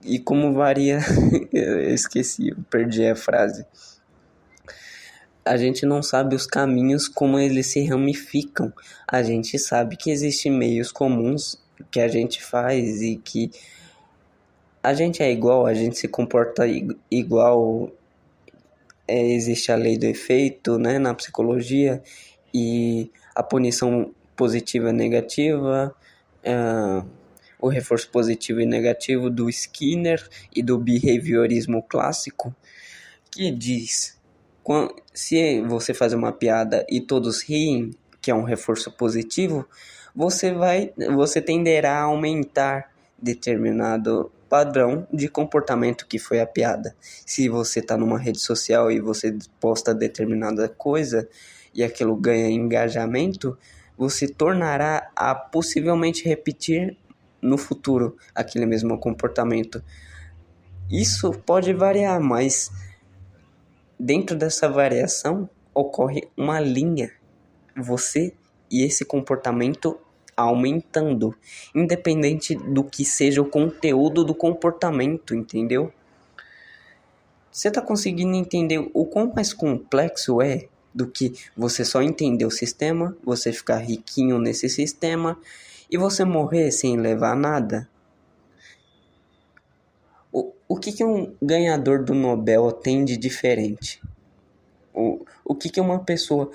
E como varia... Eu esqueci, perdi a frase. A gente não sabe os caminhos como eles se ramificam. A gente sabe que existem meios comuns que a gente faz e que a gente é igual, a gente se comporta igual. Existe a lei do efeito, né, na psicologia, e a punição positiva e negativa, o reforço positivo e negativo do Skinner e do behaviorismo clássico, que diz... Se você faz uma piada e todos riem, que é um reforço positivo, você tenderá a aumentar determinado padrão de comportamento que foi a piada. Se você está numa rede social e você posta determinada coisa e aquilo ganha engajamento, você tornará a possivelmente repetir no futuro aquele mesmo comportamento. Isso pode variar, mas dentro dessa variação ocorre uma linha, você e esse comportamento aumentando, independente do que seja o conteúdo do comportamento, entendeu? Você está conseguindo entender o quão mais complexo é do que você só entender o sistema, você ficar riquinho nesse sistema e você morrer sem levar nada? O que um ganhador do Nobel tem de diferente? O que uma pessoa,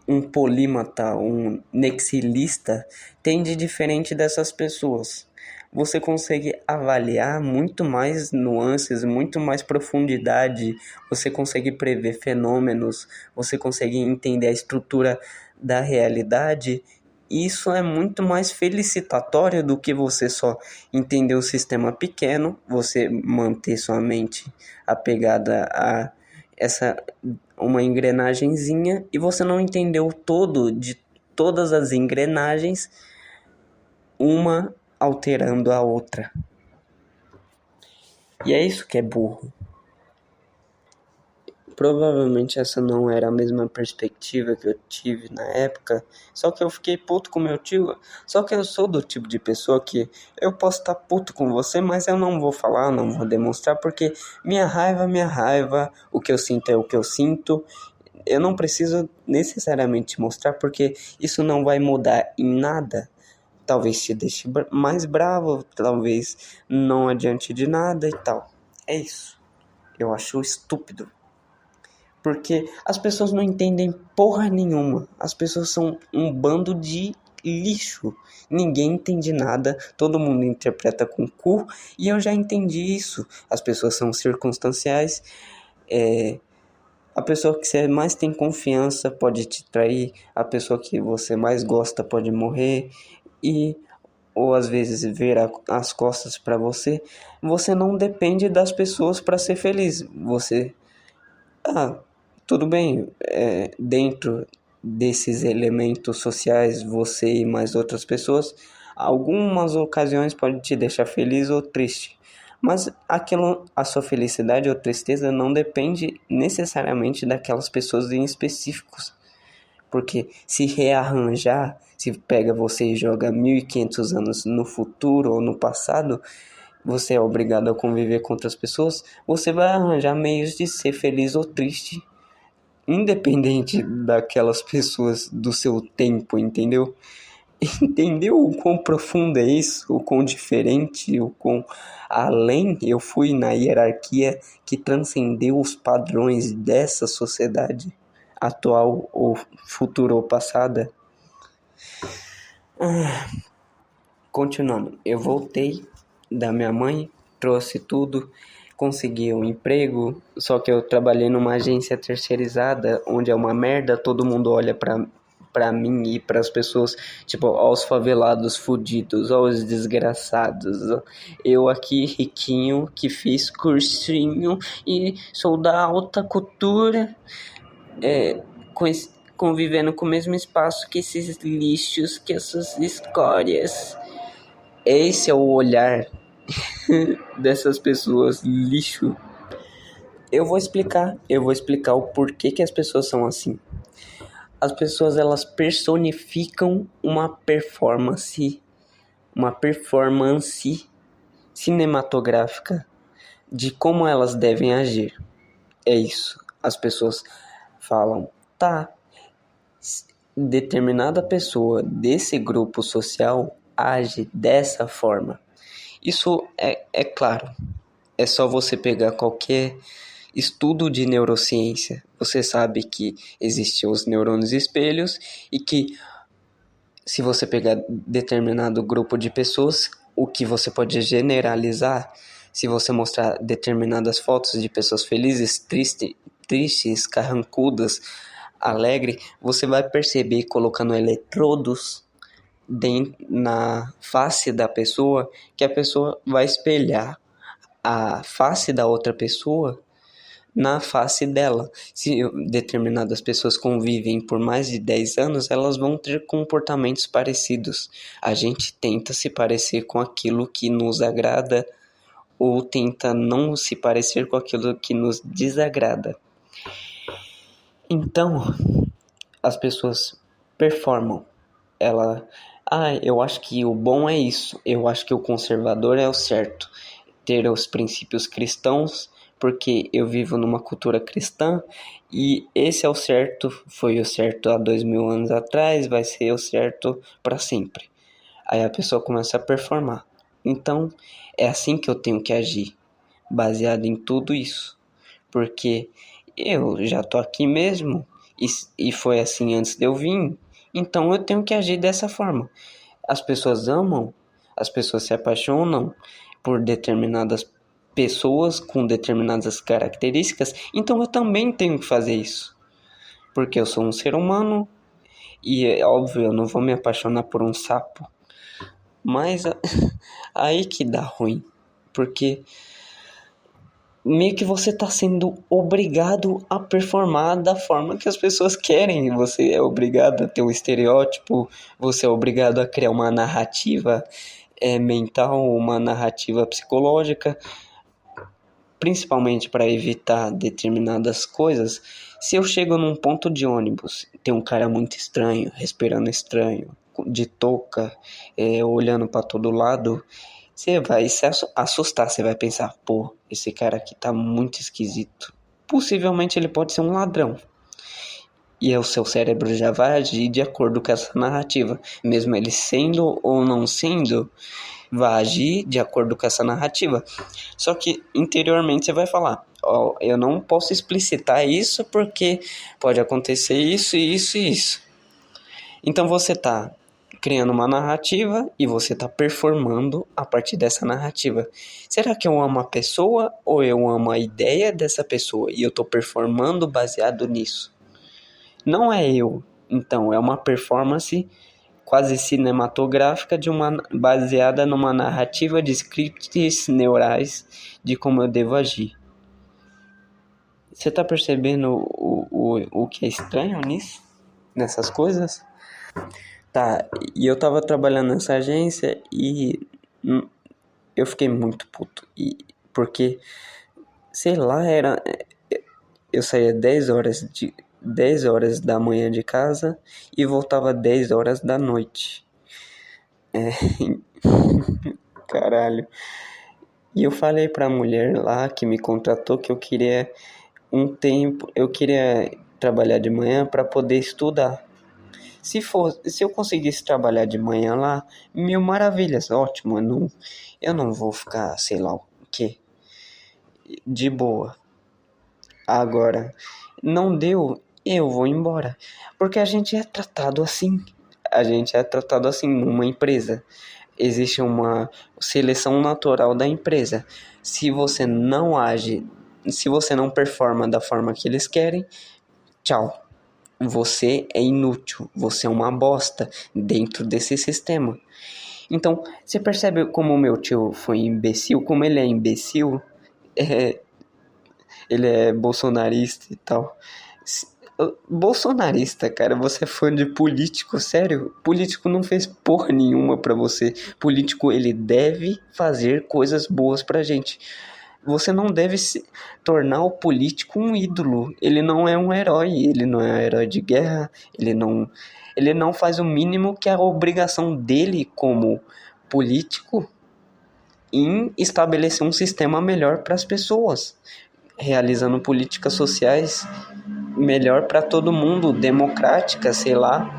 um polímata, um nexilista, tem de diferente dessas pessoas? Você consegue avaliar muito mais nuances, muito mais profundidade, você consegue prever fenômenos, você consegue entender a estrutura da realidade. Isso é muito mais felicitatório do que você só entender o sistema pequeno, você manter sua mente apegada a essa uma engrenagenzinha e você não entendeu o todo de todas as engrenagens, uma alterando a outra. E é isso que é burro. Provavelmente essa não era a mesma perspectiva que eu tive na época, só que eu fiquei puto com meu tio. Só que eu sou do tipo de pessoa que eu posso estar puto com você, mas eu não vou falar, não vou demonstrar, porque minha raiva, o que eu sinto é o que eu sinto. Eu não preciso necessariamente mostrar, porque isso não vai mudar em nada. Talvez te deixe mais bravo, talvez não adiante de nada e tal. É isso. Eu acho estúpido. Porque as pessoas não entendem porra nenhuma. As pessoas são um bando de lixo. Ninguém entende nada, todo mundo interpreta com o cu, e eu já entendi isso. As pessoas são circunstanciais. A pessoa que você mais tem confiança pode te trair, a pessoa que você mais gosta pode morrer, ou às vezes ver as costas para você. Você não depende das pessoas para ser feliz. Tudo bem, dentro desses elementos sociais, você e mais outras pessoas, algumas ocasiões podem te deixar feliz ou triste, mas a sua felicidade ou tristeza não depende necessariamente daquelas pessoas em específicos, porque se rearranjar, se pega você e joga 1500 anos no futuro ou no passado, você é obrigado a conviver com outras pessoas, você vai arranjar meios de ser feliz ou triste, independente daquelas pessoas do seu tempo, entendeu? Entendeu o quão profundo é isso? O quão diferente, o quão além eu fui na hierarquia que transcendeu os padrões dessa sociedade atual ou futura ou passada? Continuando, eu voltei da minha mãe, trouxe tudo, consegui um emprego, só que eu trabalhei numa agência terceirizada, onde é uma merda, todo mundo olha pra mim e pras pessoas, tipo, aos favelados fudidos, aos desgraçados. Eu aqui, riquinho, que fiz cursinho e sou da alta cultura, convivendo com o mesmo espaço que esses lixos, que essas escórias. Esse é o olhar dessas pessoas lixo. Eu vou explicar o porquê que as pessoas são assim. As pessoas, elas personificam uma performance cinematográfica de como elas devem agir. É isso. As pessoas falam, tá, determinada pessoa desse grupo social age dessa forma. Isso é claro. É só você pegar qualquer estudo de neurociência. Você sabe que existem os neurônios espelhos e que se você pegar determinado grupo de pessoas, o que você pode generalizar, se você mostrar determinadas fotos de pessoas felizes, tristes, carrancudas, alegres, você vai perceber colocando eletrodos na face da pessoa, que a pessoa vai espelhar a face da outra pessoa na face dela. Se determinadas pessoas convivem por mais de 10 anos, elas vão ter comportamentos parecidos. A gente tenta se parecer com aquilo que nos agrada ou tenta não se parecer com aquilo que nos desagrada. Então, as pessoas performam. Eu acho que o bom é isso. Eu acho que o conservador é o certo. Ter os princípios cristãos, porque eu vivo numa cultura cristã e esse é o certo, foi o certo há 2000 anos atrás, vai ser o certo para sempre. Aí a pessoa começa a performar. Então, é assim que eu tenho que agir, baseado em tudo isso. Porque eu já tô aqui mesmo e foi assim antes de eu vir, então eu tenho que agir dessa forma. As pessoas amam, as pessoas se apaixonam por determinadas pessoas com determinadas características, então eu também tenho que fazer isso. Porque eu sou um ser humano e é óbvio, eu não vou me apaixonar por um sapo. Mas aí que dá ruim, porque meio que você está sendo obrigado a performar da forma que as pessoas querem. Você é obrigado a ter um estereótipo, você é obrigado a criar uma narrativa mental, uma narrativa psicológica, principalmente para evitar determinadas coisas. Se eu chego num ponto de ônibus, tem um cara muito estranho, respirando estranho, de touca, olhando para todo lado, você vai se assustar, você vai pensar, pô, esse cara aqui tá muito esquisito. Possivelmente ele pode ser um ladrão. E o seu cérebro já vai agir de acordo com essa narrativa. Mesmo ele sendo ou não sendo, vai agir de acordo com essa narrativa. Só que interiormente você vai falar, eu não posso explicitar isso porque pode acontecer isso, isso e isso. Então você tá criando uma narrativa e você está performando a partir dessa narrativa. Será que eu amo a pessoa ou eu amo a ideia dessa pessoa e eu estou performando baseado nisso? Não é eu. Então, é uma performance quase cinematográfica baseada numa narrativa de scripts neurais de como eu devo agir. Você está percebendo o que é estranho nisso? Nessas coisas? Tá, e eu tava trabalhando nessa agência e eu fiquei muito puto. Porque, sei lá, eu saía 10 horas da manhã de casa e voltava 10 horas da noite. Caralho. E eu falei pra mulher lá que me contratou que eu queria eu queria trabalhar de manhã para poder estudar. Se eu conseguisse trabalhar de manhã lá, mil maravilhas, ótimo, eu não vou ficar, sei lá o quê, de boa. Agora, não deu, eu vou embora, porque a gente é tratado assim numa empresa. Existe uma seleção natural da empresa. Se você não age, se você não performa da forma que eles querem, tchau. Você é inútil, você é uma bosta dentro desse sistema. Então, você percebe como o meu tio foi imbecil? Como ele é imbecil? Ele é bolsonarista e tal. Bolsonarista, cara, você é fã de político, sério? Político não fez porra nenhuma pra você. Político, ele deve fazer coisas boas pra gente. Você não deve se tornar o político um ídolo. Ele não é um herói, ele não é um herói de guerra, ele não faz o mínimo que é a obrigação dele como político em estabelecer um sistema melhor para as pessoas, realizando políticas sociais melhor para todo mundo, democrática, sei lá.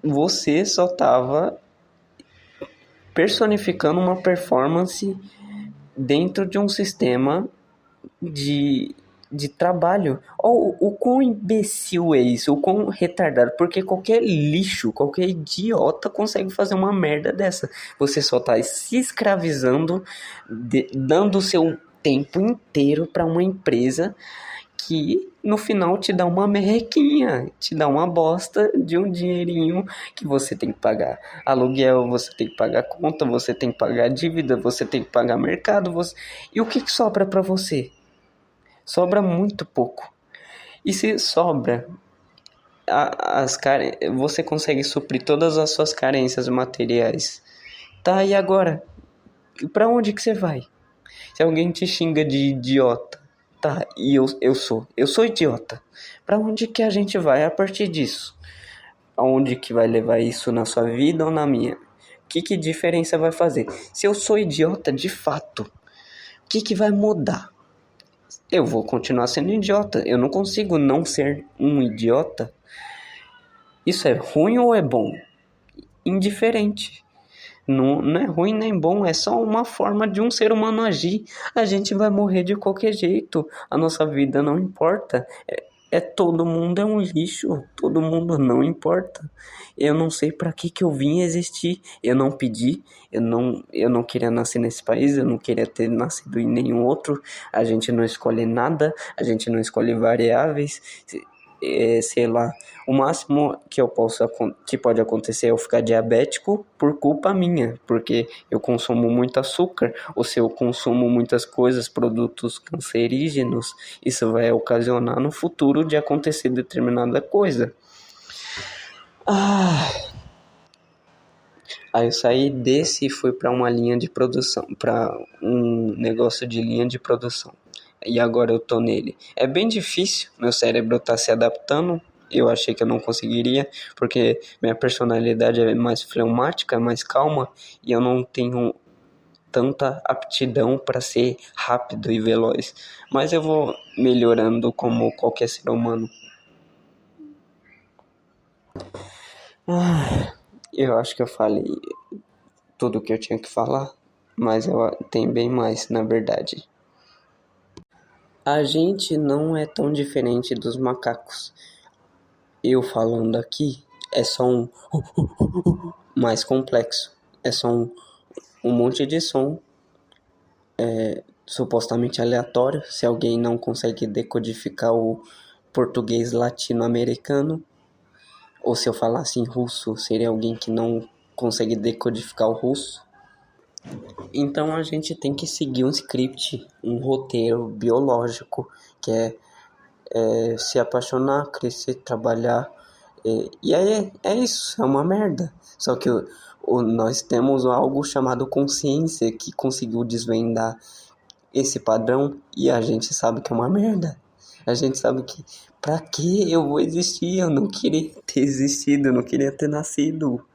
Você só estava personificando uma performance dentro de um sistema de trabalho. O quão imbecil é isso, o quão retardado, porque qualquer lixo, qualquer idiota consegue fazer uma merda dessa. Você só tá se escravizando, dando o seu tempo inteiro para uma empresa que no final te dá uma merrequinha, te dá uma bosta de um dinheirinho que você tem que pagar aluguel, você tem que pagar conta, você tem que pagar dívida, você tem que pagar mercado, e o que sobra para você? Sobra muito pouco. E se sobra, você consegue suprir todas as suas carências materiais. Tá, e agora? Pra onde que você vai? Se alguém te xinga de idiota, tá, e eu sou idiota. Pra onde que a gente vai a partir disso? Aonde que vai levar isso na sua vida ou na minha? Que diferença vai fazer? Se eu sou idiota de fato, o que vai mudar? Eu vou continuar sendo idiota. Eu não consigo não ser um idiota. Isso é ruim ou é bom? Indiferente. Não é ruim nem bom, é só uma forma de um ser humano agir. A gente vai morrer de qualquer jeito. A nossa vida não importa. Todo mundo é um lixo. Todo mundo não importa. Eu não sei para que eu vim existir. Eu não pedi. Eu não queria nascer nesse país. Eu não queria ter nascido em nenhum outro. A gente não escolhe nada. A gente não escolhe variáveis. Sei lá, o máximo que pode acontecer é eu ficar diabético por culpa minha, porque eu consumo muito açúcar, ou se eu consumo muitas coisas, produtos cancerígenos, isso vai ocasionar no futuro de acontecer determinada coisa. Aí eu saí desse e fui para uma linha de produção, para um negócio de linha de produção. E agora eu tô nele. É bem difícil, meu cérebro tá se adaptando. Eu achei que eu não conseguiria, porque minha personalidade é mais fleumática, mais calma, e eu não tenho tanta aptidão para ser rápido e veloz. Mas eu vou melhorando como qualquer ser humano. Eu acho que eu falei tudo o que eu tinha que falar, mas tem bem mais, na verdade. A gente não é tão diferente dos macacos. Eu falando aqui é só um mais complexo. É só um monte de som supostamente aleatório. Se alguém não consegue decodificar o português latino-americano, ou se eu falasse em russo, seria alguém que não consegue decodificar o russo. Então a gente tem que seguir um script, um roteiro biológico, que é se apaixonar, crescer, trabalhar. E aí é isso, é uma merda. Só que nós temos algo chamado consciência que conseguiu desvendar esse padrão e a gente sabe que é uma merda. A gente sabe que pra que eu vou existir? Eu não queria ter existido, eu não queria ter nascido.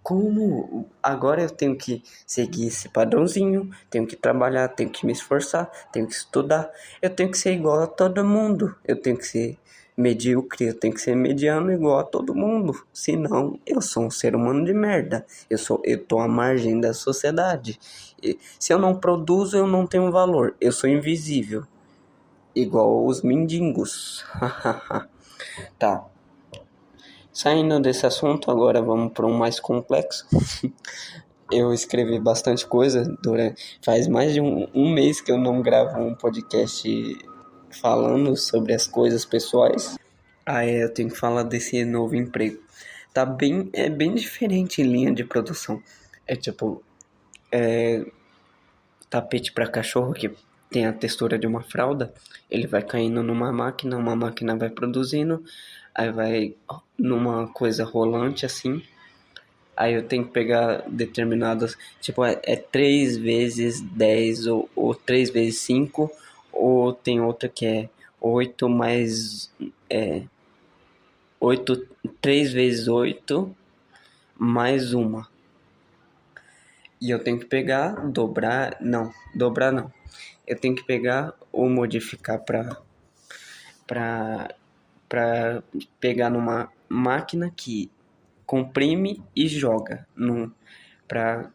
Como agora eu tenho que seguir esse padrãozinho, tenho que trabalhar, tenho que me esforçar, tenho que estudar, eu tenho que ser igual a todo mundo, eu tenho que ser medíocre, eu tenho que ser mediano igual a todo mundo, senão eu sou um ser humano de merda, eu tô à margem da sociedade. E se eu não produzo, eu não tenho valor, eu sou invisível, igual os mendigos. Tá. Saindo desse assunto, agora vamos para um mais complexo. Eu escrevi bastante coisa faz mais de um mês que eu não gravo um podcast falando sobre as coisas pessoais. Eu tenho que falar desse novo emprego. É bem diferente em linha de produção. É tipo, tapete para cachorro que tem a textura de uma fralda. Ele vai caindo numa máquina, uma máquina vai produzindo, aí vai numa coisa rolante assim. Aí eu tenho que pegar determinadas, tipo, 3 vezes 10 ou 3 vezes 5, ou tem outra que é 8 mais 8, 3 vezes 8 mais uma. E eu tenho que pegar, dobrar não. Eu tenho que pegar ou modificar para pegar numa máquina que comprime e joga para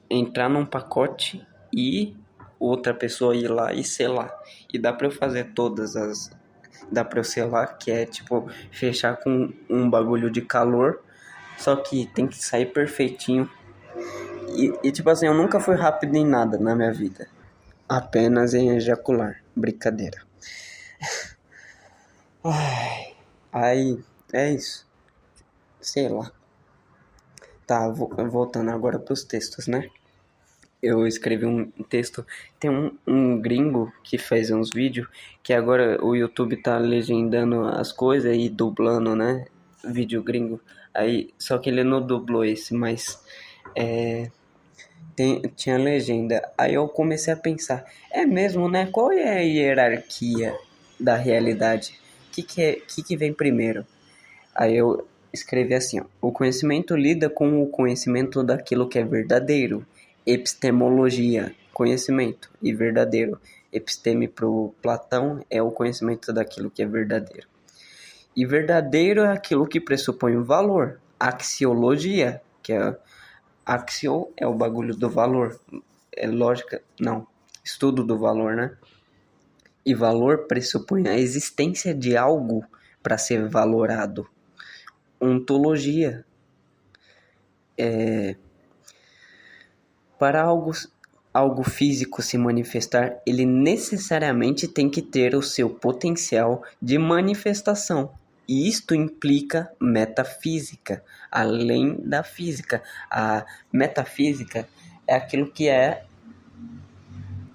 entrar num pacote e outra pessoa ir lá e selar. E dá para eu fazer dá para eu selar, que é tipo fechar com um bagulho de calor, só que tem que sair perfeitinho. E tipo assim, eu nunca fui rápido em nada na minha vida, apenas em ejacular. Brincadeira. Aí é isso, sei lá. Tá, voltando agora pros textos, né? eu escrevi um texto. Tem um gringo que fez uns vídeos que agora o YouTube tá legendando as coisas e dublando, né? Vídeo gringo. Aí, só que ele não dublou esse, mas tinha legenda. Aí eu comecei a pensar, é mesmo, né? Qual é a hierarquia da realidade? Que vem primeiro? Aí eu escrevi assim, ó, o conhecimento lida com o conhecimento daquilo que é verdadeiro. Epistemologia, conhecimento e verdadeiro. Episteme para o Platão é o conhecimento daquilo que é verdadeiro. E verdadeiro é aquilo que pressupõe o valor. Axiologia, que é axio é o bagulho do valor. É lógica, não, estudo do valor, né? E valor pressupõe a existência de algo para ser valorado. Ontologia. Para algo físico se manifestar, ele necessariamente tem que ter o seu potencial de manifestação. E isto implica metafísica, além da física. A metafísica é aquilo que é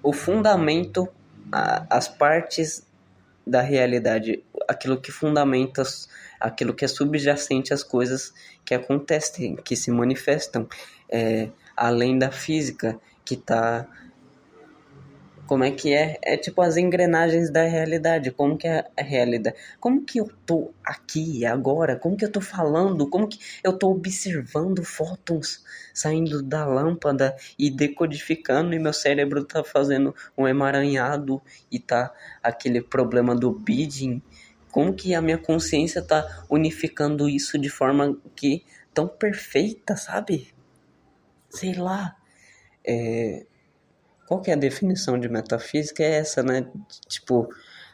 o fundamento, as partes da realidade, aquilo que fundamenta, aquilo que é subjacente às coisas que acontecem, que se manifestam, além da física, que está... Como é que é? É tipo as engrenagens da realidade. Como que é a realidade? Como que eu tô aqui agora? Como que eu tô falando? Como que eu tô observando fótons saindo da lâmpada e decodificando e meu cérebro tá fazendo um emaranhado e tá aquele problema do bidding? Como que a minha consciência tá unificando isso de forma que tão perfeita, sabe? Sei lá. Qual que é a definição de metafísica? É essa, né? Tipo,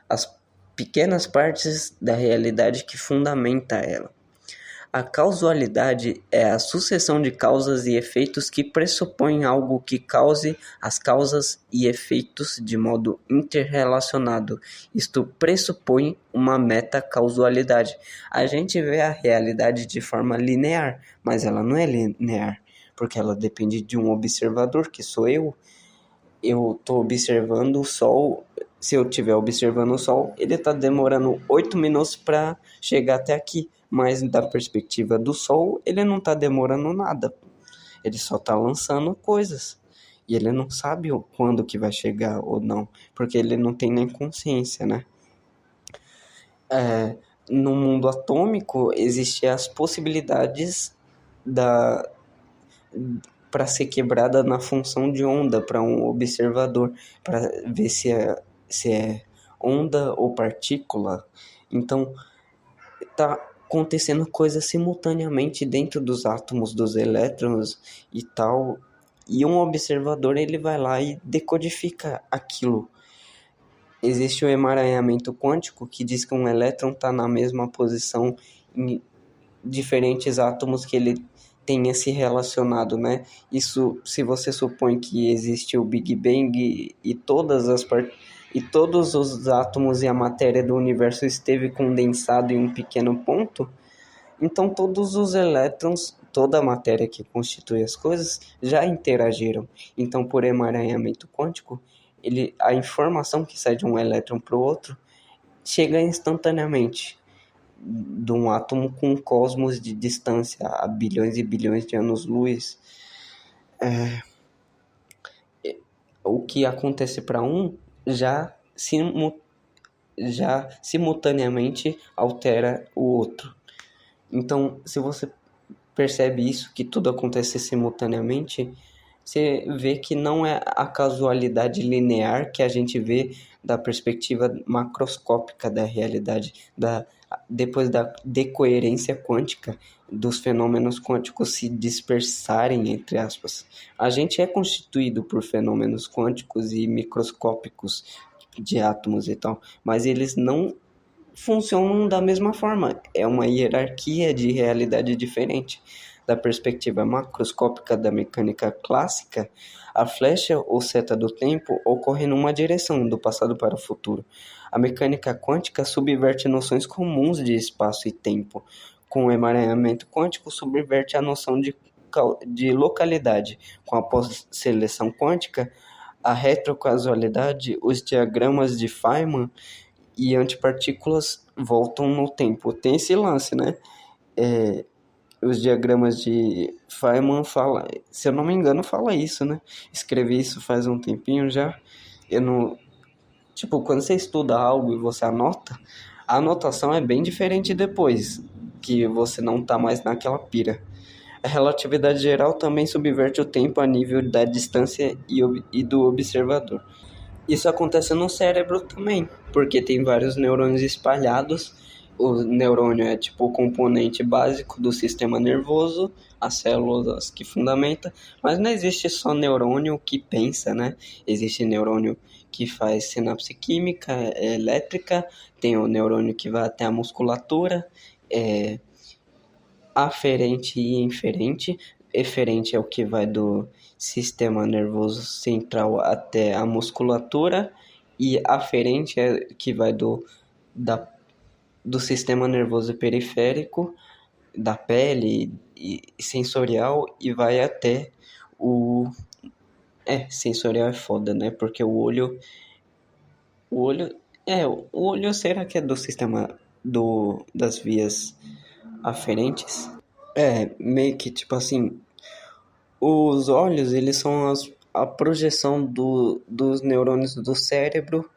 as pequenas partes da realidade que fundamenta ela. A causalidade é a sucessão de causas e efeitos que pressupõem algo que cause as causas e efeitos de modo interrelacionado. Isto pressupõe uma metacausalidade. A gente vê a realidade de forma linear, mas ela não é linear, porque ela depende de um observador, que sou eu. Eu estou observando o Sol. Se eu estiver observando o Sol, ele está demorando 8 minutos para chegar até aqui. Mas da perspectiva do Sol, ele não está demorando nada. Ele só está lançando coisas. E ele não sabe quando que vai chegar ou não. Porque ele não tem nem consciência, né? No mundo atômico, existem as possibilidades para ser quebrada na função de onda para um observador, para ver se é onda ou partícula. Então, está acontecendo coisas simultaneamente dentro dos átomos, dos elétrons e tal. E um observador, ele vai lá e decodifica aquilo. Existe o emaranhamento quântico, que diz que um elétron está na mesma posição em diferentes átomos que ele tenha se relacionado, né? Isso, se você supõe que existe o Big Bang e todos os átomos e a matéria do universo esteve condensado em um pequeno ponto, então todos os elétrons, toda a matéria que constitui as coisas já interagiram. Então, por emaranhamento quântico, a informação que sai de um elétron para o outro chega instantaneamente de um átomo com um cosmos de distância a bilhões e bilhões de anos-luz. O que acontece para um já simultaneamente altera o outro. Então, se você percebe isso, que tudo acontece simultaneamente, você vê que não é a casualidade linear que a gente vê da perspectiva macroscópica da realidade, depois da decoerência quântica, dos fenômenos quânticos se dispersarem, entre aspas. A gente é constituído por fenômenos quânticos e microscópicos de átomos e tal, mas eles não funcionam da mesma forma. É uma hierarquia de realidade diferente. Da perspectiva macroscópica da mecânica clássica, a flecha ou seta do tempo ocorre numa direção, do passado para o futuro. A mecânica quântica subverte noções comuns de espaço e tempo. Com o emaranhamento quântico, subverte a noção de de localidade. Com a pós-seleção quântica, a retrocausalidade, os diagramas de Feynman e antipartículas voltam no tempo. Tem esse lance, né? Os diagramas de Feynman fala, se eu não me engano, fala isso, né? Escrevi isso faz um tempinho já. Eu não, tipo, quando você estuda algo e você anota, a anotação é bem diferente depois, que você não tá mais naquela pira. A relatividade geral também subverte o tempo a nível da distância e do observador. Isso acontece no cérebro também, porque tem vários neurônios espalhados. O neurônio é tipo o componente básico do sistema nervoso, as células que fundamenta, mas não existe só neurônio que pensa, né? Existe neurônio que faz sinapse química, elétrica, tem o neurônio que vai até a musculatura, aferente e inferente. Eferente é o que vai do sistema nervoso central até a musculatura, e aferente é o que vai do sistema nervoso periférico, da pele e sensorial, e vai até o... sensorial é foda, né? Porque o olho... O olho será que é do sistema das vias aferentes? Meio que tipo assim, os olhos, eles são a projeção dos neurônios do cérebro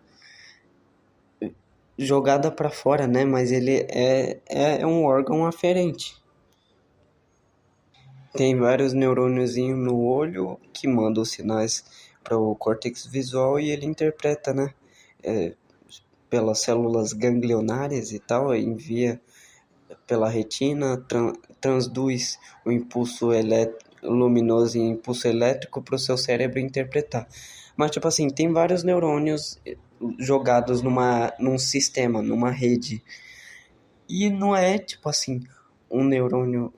jogada para fora, né? Mas ele é um órgão aferente. Tem vários neurôniozinhos no olho que mandam os sinais para o córtex visual e ele interpreta, né? Pelas células ganglionares e tal, envia pela retina, transduz o impulso luminoso e impulso elétrico para o seu cérebro interpretar. Mas, tipo assim, tem vários neurônios jogados num sistema, numa rede. E não é, tipo assim, um neurônio...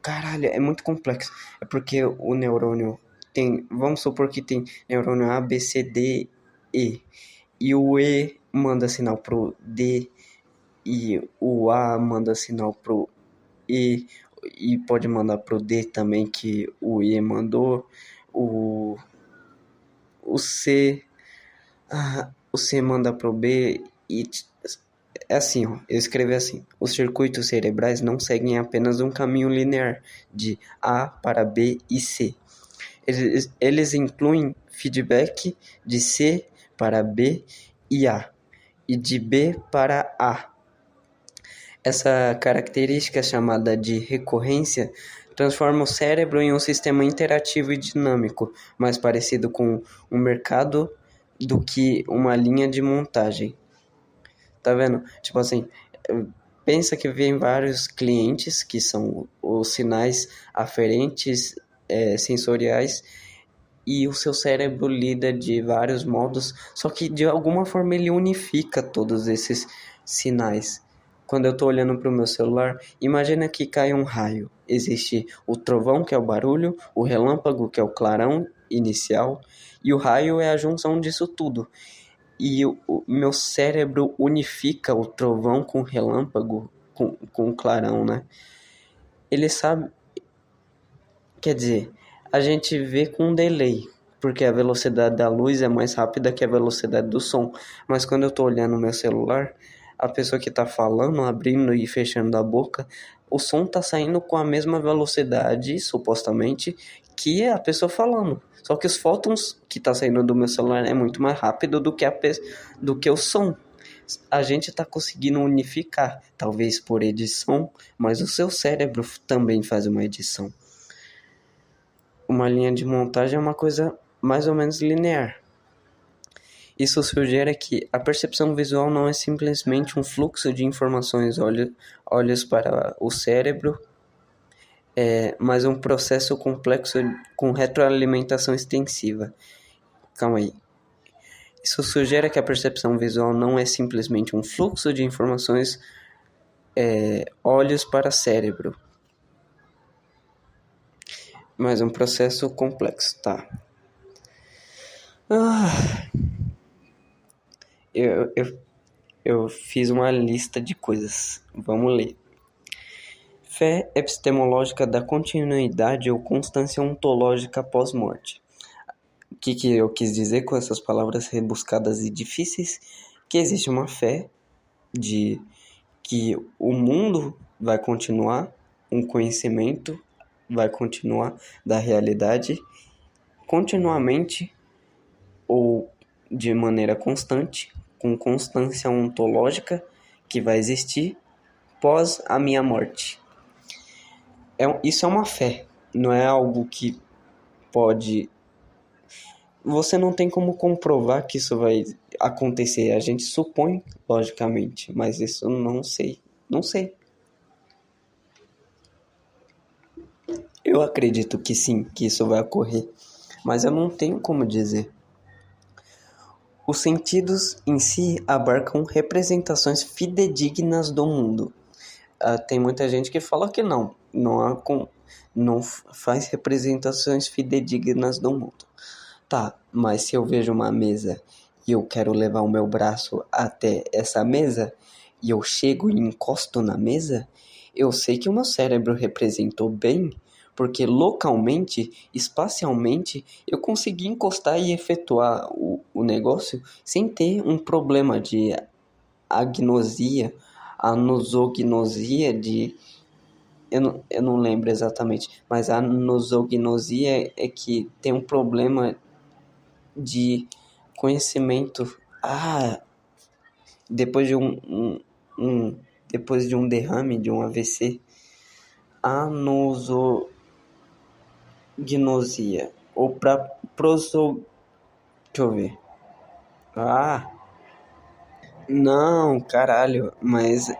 Caralho, é muito complexo. É porque o neurônio tem... Vamos supor que tem neurônio A, B, C, D, E. E o E manda sinal pro D, e o A manda sinal pro E, e pode mandar pro D também, que o E mandou. O C, o C manda pro B, e é assim, ó, eu escrevi assim: os circuitos cerebrais não seguem apenas um caminho linear de A para B e C. Eles incluem feedback de C para B e A, e de B para A. Essa característica, chamada de recorrência, transforma o cérebro em um sistema interativo e dinâmico, mais parecido com um mercado do que uma linha de montagem. Tá vendo? Tipo assim, pensa que vem vários clientes, que são os sinais aferentes sensoriais, e o seu cérebro lida de vários modos, só que de alguma forma ele unifica todos esses sinais. Quando eu estou olhando para o meu celular, imagina que cai um raio. Existe o trovão, que é o barulho, o relâmpago, que é o clarão inicial, e o raio é a junção disso tudo. E o meu cérebro unifica o trovão com o relâmpago, com o clarão, né? Ele sabe... Quer dizer, a gente vê com um delay, porque a velocidade da luz é mais rápida que a velocidade do som. Mas quando eu estou olhando o meu celular, a pessoa que está falando, abrindo e fechando a boca, o som está saindo com a mesma velocidade, supostamente, que a pessoa falando. Só que os fótons que está saindo do meu celular é muito mais rápido do que o som. A gente está conseguindo unificar, talvez por edição, mas o seu cérebro também faz uma edição. Uma linha de montagem é uma coisa mais ou menos linear. Isso sugere que a percepção visual não é simplesmente um fluxo de informações olhos para o cérebro, mas um processo complexo com retroalimentação extensiva. Calma aí. Isso sugere que a percepção visual não é simplesmente um fluxo de informações olhos para cérebro, mas um processo complexo, tá? Eu fiz uma lista de coisas. Vamos ler. Fé epistemológica da continuidade ou constância ontológica pós-morte. O que eu quis dizer com essas palavras rebuscadas e difíceis? Que existe uma fé de que o mundo vai continuar, um conhecimento vai continuar da realidade continuamente ou de maneira constante, com constância ontológica que vai existir pós a minha morte. Isso é uma fé, não é algo que pode... Você não tem como comprovar que isso vai acontecer. A gente supõe, logicamente, mas isso não sei. Não sei. Eu acredito que sim, que isso vai ocorrer, mas eu não tenho como dizer. Os sentidos em si abarcam representações fidedignas do mundo. Tem muita gente que fala que não faz representações fidedignas do mundo. Tá, mas se eu vejo uma mesa e eu quero levar o meu braço até essa mesa e eu chego e encosto na mesa, eu sei que o meu cérebro representou bem, porque localmente, espacialmente, eu consegui encostar e efetuar o negócio sem ter um problema de agnosia, anosognosia de... Eu não lembro exatamente, mas a anosognosia é que tem um problema de conhecimento. Depois de depois de um derrame, de um AVC, anosognosia ou deixa eu ver. Não, caralho, mas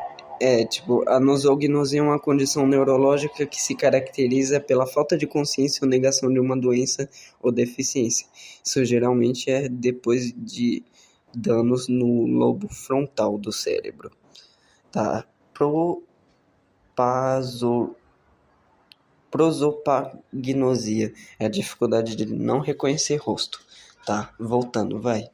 a nosognosia é uma condição neurológica que se caracteriza pela falta de consciência ou negação de uma doença ou deficiência. Isso geralmente é depois de danos no lobo frontal do cérebro. Tá? Prosopagnosia é a dificuldade de não reconhecer rosto. Tá, voltando, vai.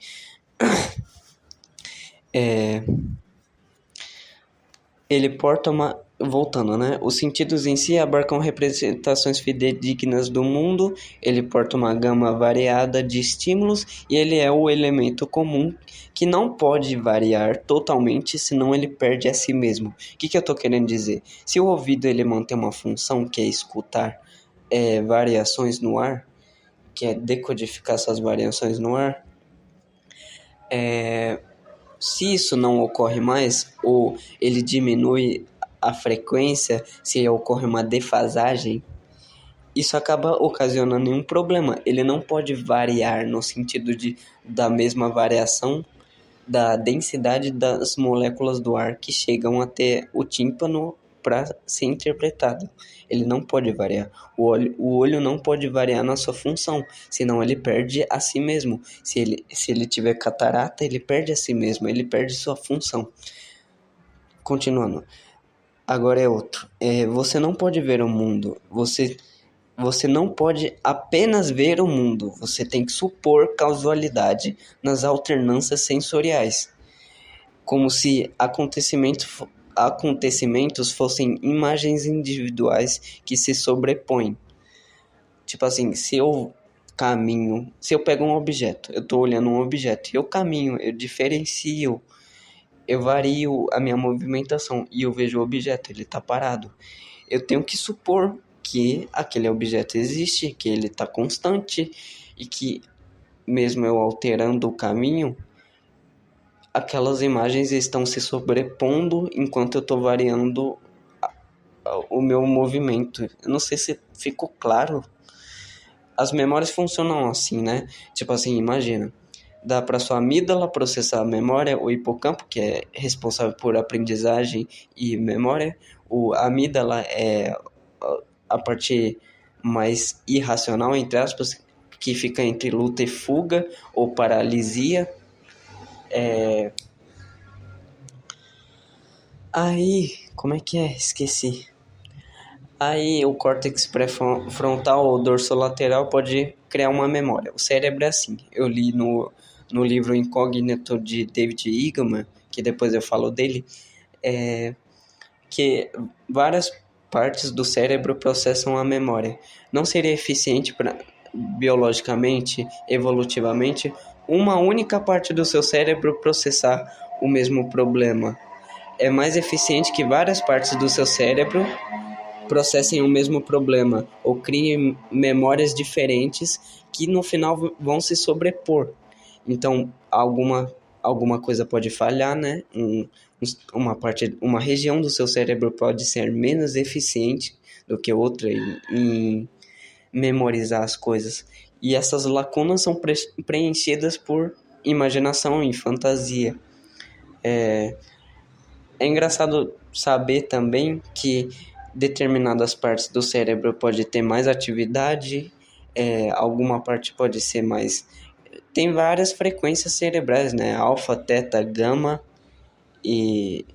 Ele porta uma... Voltando, né? Os sentidos em si abarcam representações fidedignas do mundo, ele porta uma gama variada de estímulos e ele é o elemento comum que não pode variar totalmente, senão ele perde a si mesmo. O que eu tô querendo dizer? Se o ouvido ele mantém uma função que é escutar variações no ar, que é decodificar essas variações no ar, se isso não ocorre mais, ou ele diminui a frequência, se ocorre uma defasagem, isso acaba ocasionando um problema. Ele não pode variar no sentido da mesma variação da densidade das moléculas do ar que chegam até o tímpano para ser interpretado. Ele não pode variar. O olho não pode variar na sua função, senão ele perde a si mesmo. Se ele tiver catarata, ele perde a si mesmo, ele perde sua função. Continuando. Agora é outro. Você não pode ver o mundo. Você não pode apenas ver o mundo. Você tem que supor causalidade nas alternâncias sensoriais. Como se acontecimentos fossem imagens individuais que se sobrepõem. Tipo assim, se eu pego um objeto, eu estou olhando um objeto, eu caminho, eu diferencio, eu vario a minha movimentação e eu vejo o objeto, ele está parado. Eu tenho que supor que aquele objeto existe, que ele está constante e que mesmo eu alterando o caminho, aquelas imagens estão se sobrepondo enquanto eu estou variando o meu movimento. Eu não sei se ficou claro. As memórias funcionam assim, né? Tipo assim, imagina. Dá para sua amígdala processar a memória, o hipocampo, que é responsável por aprendizagem e memória. A amígdala é a parte mais irracional, entre aspas, que fica entre luta e fuga ou paralisia. Aí, como é que é? Esqueci. Aí o córtex pré-frontal ou dorsolateral pode criar uma memória. O cérebro é assim. Eu li no livro Incógnito de David Eagleman, que depois eu falo dele, que várias partes do cérebro processam a memória. Não seria eficiente biologicamente, evolutivamente, uma única parte do seu cérebro processar o mesmo problema. É mais eficiente que várias partes do seu cérebro processem o mesmo problema ou criem memórias diferentes que no final vão se sobrepor. Então, alguma coisa pode falhar, né? Uma região do seu cérebro pode ser menos eficiente do que outra em memorizar as coisas. E essas lacunas são preenchidas por imaginação e fantasia. É engraçado saber também que determinadas partes do cérebro pode ter mais atividade, alguma parte pode ser mais... Tem várias frequências cerebrais, né? Alfa, teta, gama e...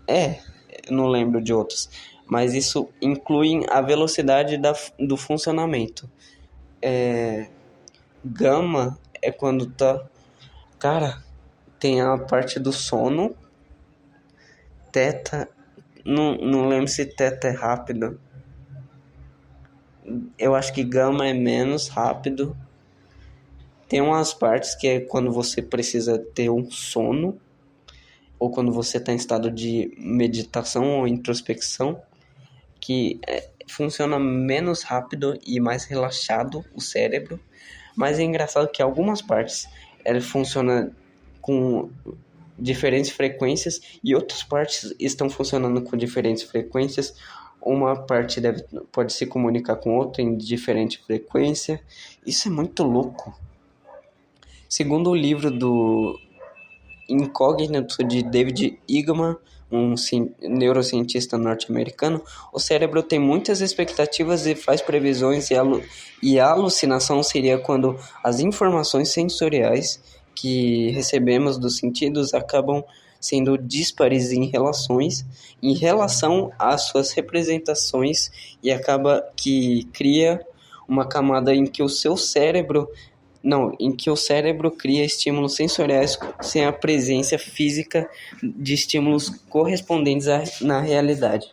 eu não lembro de outros. Mas isso inclui a velocidade do funcionamento. Gama é quando tá... Cara, tem a parte do sono. Teta... Não lembro se teta é rápido. Eu acho que gama é menos rápido. Tem umas partes que é quando você precisa ter um sono, ou quando você está em estado de meditação ou introspecção, que funciona menos rápido e mais relaxado o cérebro. Mas é engraçado que algumas partes ele funciona com diferentes frequências e outras partes estão funcionando com diferentes frequências. Uma parte pode se comunicar com outra em diferente frequência. Isso é muito louco. Segundo o livro do Incógnito de David Eagleman, um neurocientista norte-americano, o cérebro tem muitas expectativas e faz previsões, e a alucinação seria quando as informações sensoriais que recebemos dos sentidos acabam sendo díspares em relação às suas representações, e acaba que cria uma camada em que o cérebro cria estímulos sensoriais sem a presença física de estímulos correspondentes na realidade.